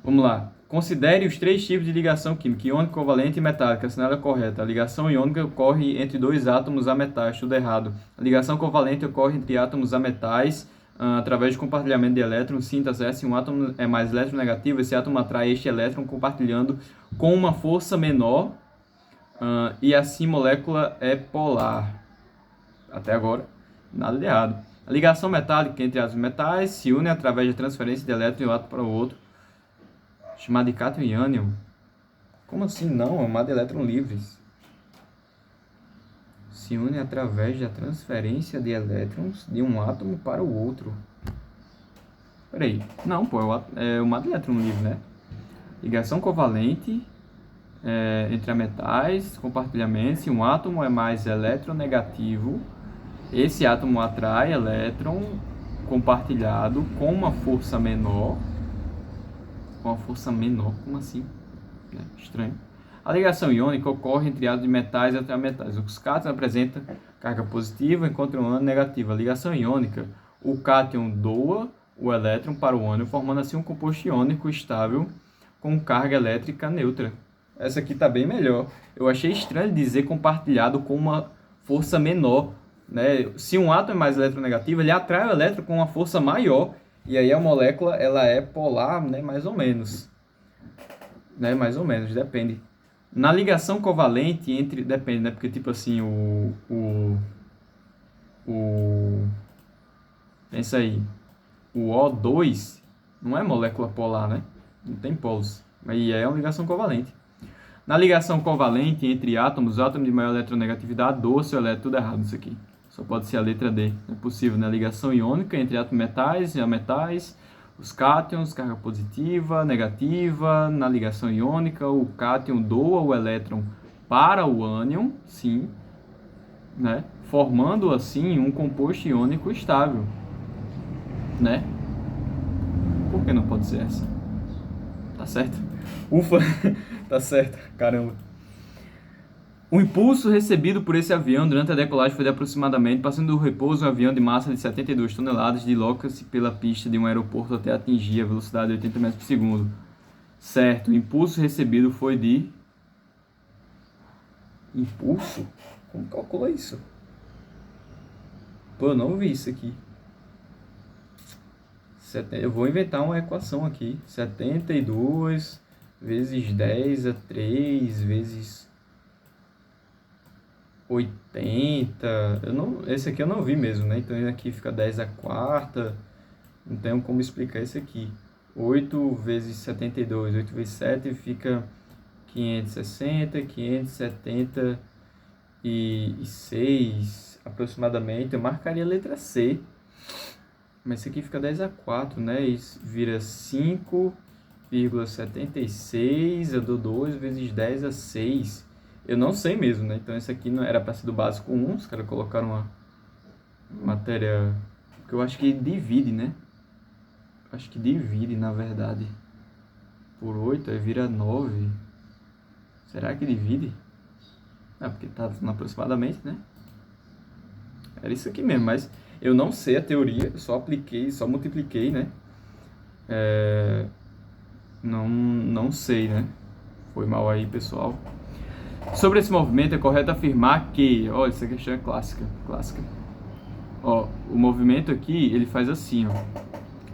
Vamos lá. Considere os 3 tipos de ligação química: iônica, covalente e metálica. Assinala correta. A ligação iônica ocorre entre 2 átomos ametais. Tudo errado. A ligação covalente ocorre entre átomos ametais através de compartilhamento de elétrons. Sim, tá certo. Se um átomo é mais eletronegativo, esse átomo atrai este elétron compartilhando com uma força menor e assim molécula é polar. Até agora, nada de errado. A ligação metálica entre átomos metais se une através da transferência de elétrons de um átomo para o outro, chamado de cátion e ânion. Como assim não? É uma de elétrons livres. Se une através da transferência de elétrons de um átomo para o outro. Peraí. Não, pô, é uma de elétron livre, né? Ligação covalente entre metais, compartilhamento. Se um átomo é mais eletronegativo, esse átomo atrai elétron compartilhado com uma força menor. Com uma força menor? Como assim? Estranho. A ligação iônica ocorre entre átomos de metais e antimetais. Os cátions apresentam carga positiva, enquanto o ânion negativa. A ligação iônica, o cátion doa o elétron para o ânion, formando assim um composto iônico estável com carga elétrica neutra. Essa aqui está bem melhor. Eu achei estranho dizer compartilhado com uma força menor, né? Se um átomo é mais eletronegativo, ele atrai o elétron com uma força maior, e aí a molécula ela é polar, né? Mais ou menos. Né? Mais ou menos, depende. Na ligação covalente entre... Depende, né? Porque tipo assim, pensa aí. O O2 não é molécula polar, né? Não tem polos. Aí é uma ligação covalente. Na ligação covalente entre átomos, o átomo de maior eletronegatividade doa seu elétron. Tudo errado isso aqui. Só pode ser a letra D. Não é possível. Na ligação iônica entre átomos metais e ametais, os cátions, carga positiva, negativa. Na ligação iônica, o cátion doa o elétron para o ânion, sim, né? Formando assim um composto iônico estável, né? Por que não pode ser essa? Tá certo? Ufa, tá certo, caramba. O impulso recebido por esse avião durante a decolagem foi de aproximadamente, passando do repouso, um avião de massa de 72 toneladas, desloca-se pela pista de um aeroporto até atingir a velocidade de 80 metros por segundo. Certo, o impulso recebido foi de... Impulso? Como calcula isso? Pô, eu não vi isso aqui. Eu vou inventar uma equação aqui. 72 vezes 10 a 3 vezes 80. Esse aqui eu não vi mesmo, né? Então aqui fica 10 a quarta. Não tenho como explicar isso aqui. 8 vezes 72, 8 vezes 7 fica 560, 576 aproximadamente. Eu marcaria a letra C. Mas isso aqui fica 10 a 4, né? Isso vira 5,76. Eu dou 2 vezes 10 a 6. Eu não sei mesmo, né? Então isso aqui não era para ser do básico 1. Os caras colocaram uma matéria... Porque eu acho que divide, né? Acho que divide, na verdade. Por 8, aí vira 9. Será que divide? Porque tá aproximadamente, né? Era isso aqui mesmo, mas... Eu não sei a teoria, eu só apliquei, só multipliquei, né? Não sei, né? Foi mal aí, pessoal. Sobre esse movimento, é correto afirmar que... Olha, essa questão é clássica. Ó, o movimento aqui, ele faz assim, ó.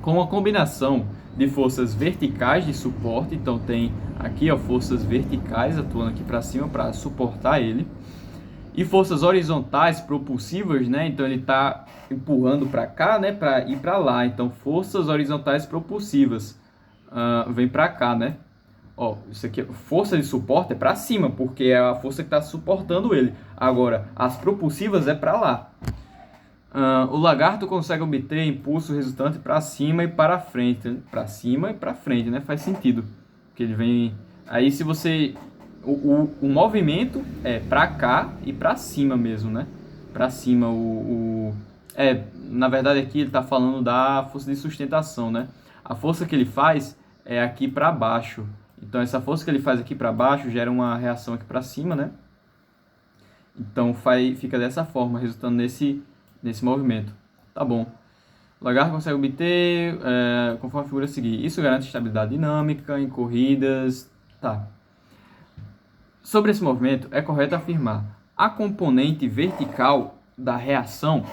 Com a combinação de forças verticais de suporte, então tem aqui, ó, forças verticais atuando aqui para cima para suportar ele, e forças horizontais propulsivas, né? Então ele está empurrando para cá, né? Para ir para lá. Então forças horizontais propulsivas vem para cá, né? Ó, isso aqui, força de suporte é para cima, porque é a força que está suportando ele. Agora, as propulsivas é para lá. O lagarto consegue obter impulso resultante para cima e para frente. Para cima e para frente, né? Faz sentido. Porque ele vem... Aí se você... O movimento é para cá e para cima mesmo, né? Para cima na verdade aqui ele está falando da força de sustentação, né? A força que ele faz é aqui para baixo. Então essa força que ele faz aqui para baixo gera uma reação aqui para cima, né? Então fica dessa forma, resultando nesse movimento. Tá bom. O lagarto consegue obter conforme a figura a seguir. Isso garante estabilidade dinâmica em corridas. Tá. Sobre esse movimento, é correto afirmar: a componente vertical da reação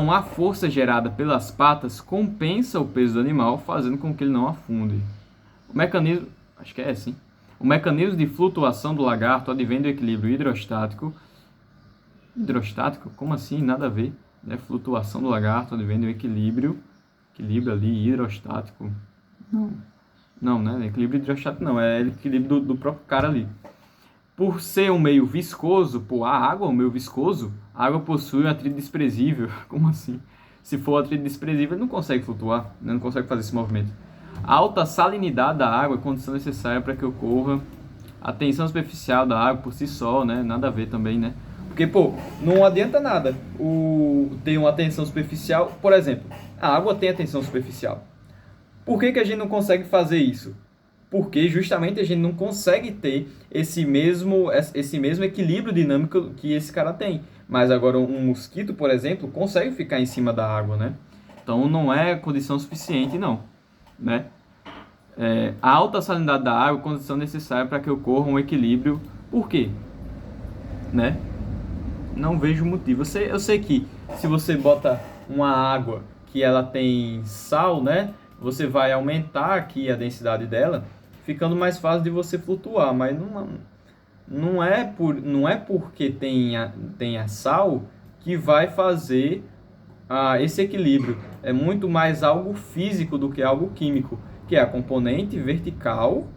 à força gerada pelas patas compensa o peso do animal, fazendo com que ele não afunde. O mecanismo, acho que é assim. O mecanismo de flutuação do lagarto advém do equilíbrio hidrostático. Hidrostático? Como assim? Nada a ver. Né? Flutuação do lagarto advém do equilíbrio ali hidrostático. Não, né? Equilíbrio hidrostático não, é equilíbrio do próprio cara ali. Por ser um meio viscoso, a água é um meio viscoso, a água possui um atrito desprezível. Como assim? Se for um atrito desprezível, ele não consegue flutuar, né? Não consegue fazer esse movimento. A alta salinidade da água é condição necessária para que ocorra a tensão superficial da água por si só, né? Nada a ver também, né? Porque, não adianta nada ter uma tensão superficial. Por exemplo, a água tem a tensão superficial. Por que a gente não consegue fazer isso? Porque justamente a gente não consegue ter esse mesmo equilíbrio dinâmico que esse cara tem. Mas agora um mosquito, por exemplo, consegue ficar em cima da água, né? Então não é condição suficiente, não. Né? A alta salinidade da água é condição necessária para que ocorra um equilíbrio. Por quê? Né? Não vejo motivo. Eu sei que se você bota uma água que ela tem sal, né? Você vai aumentar aqui a densidade dela, ficando mais fácil de você flutuar, mas não é porque tenha sal que vai fazer esse equilíbrio. É muito mais algo físico do que algo químico, que é a componente vertical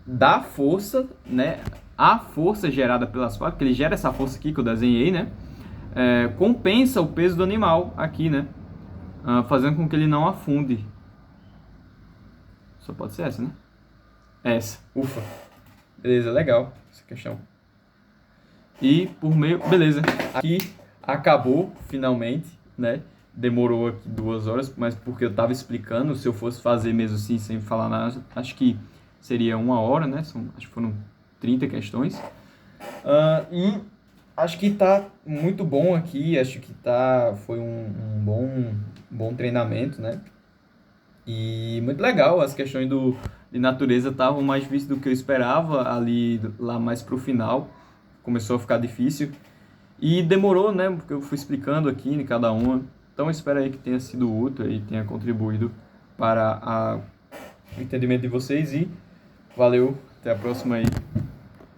da força, né? A força gerada pelas patas, que ele gera essa força aqui que eu desenhei, né? Compensa o peso do animal aqui, né? Fazendo com que ele não afunde. Só pode ser essa, né? Essa. Ufa. Beleza, legal essa questão. E por meio... Beleza. Aqui acabou, finalmente, né? Demorou aqui 2 horas, mas porque eu estava explicando. Se eu fosse fazer mesmo assim, sem falar nada, acho que seria 1 hora, né? Acho que foram 30 questões. E acho que tá muito bom aqui. Acho que foi um bom treinamento, né? E muito legal. As questões de natureza estavam mais difíceis do que eu esperava. Lá mais pro final começou a ficar difícil. E demorou, né? Porque eu fui explicando aqui em cada uma. Então eu espero aí que tenha sido útil e tenha contribuído para o entendimento de vocês. E valeu, até a próxima aí.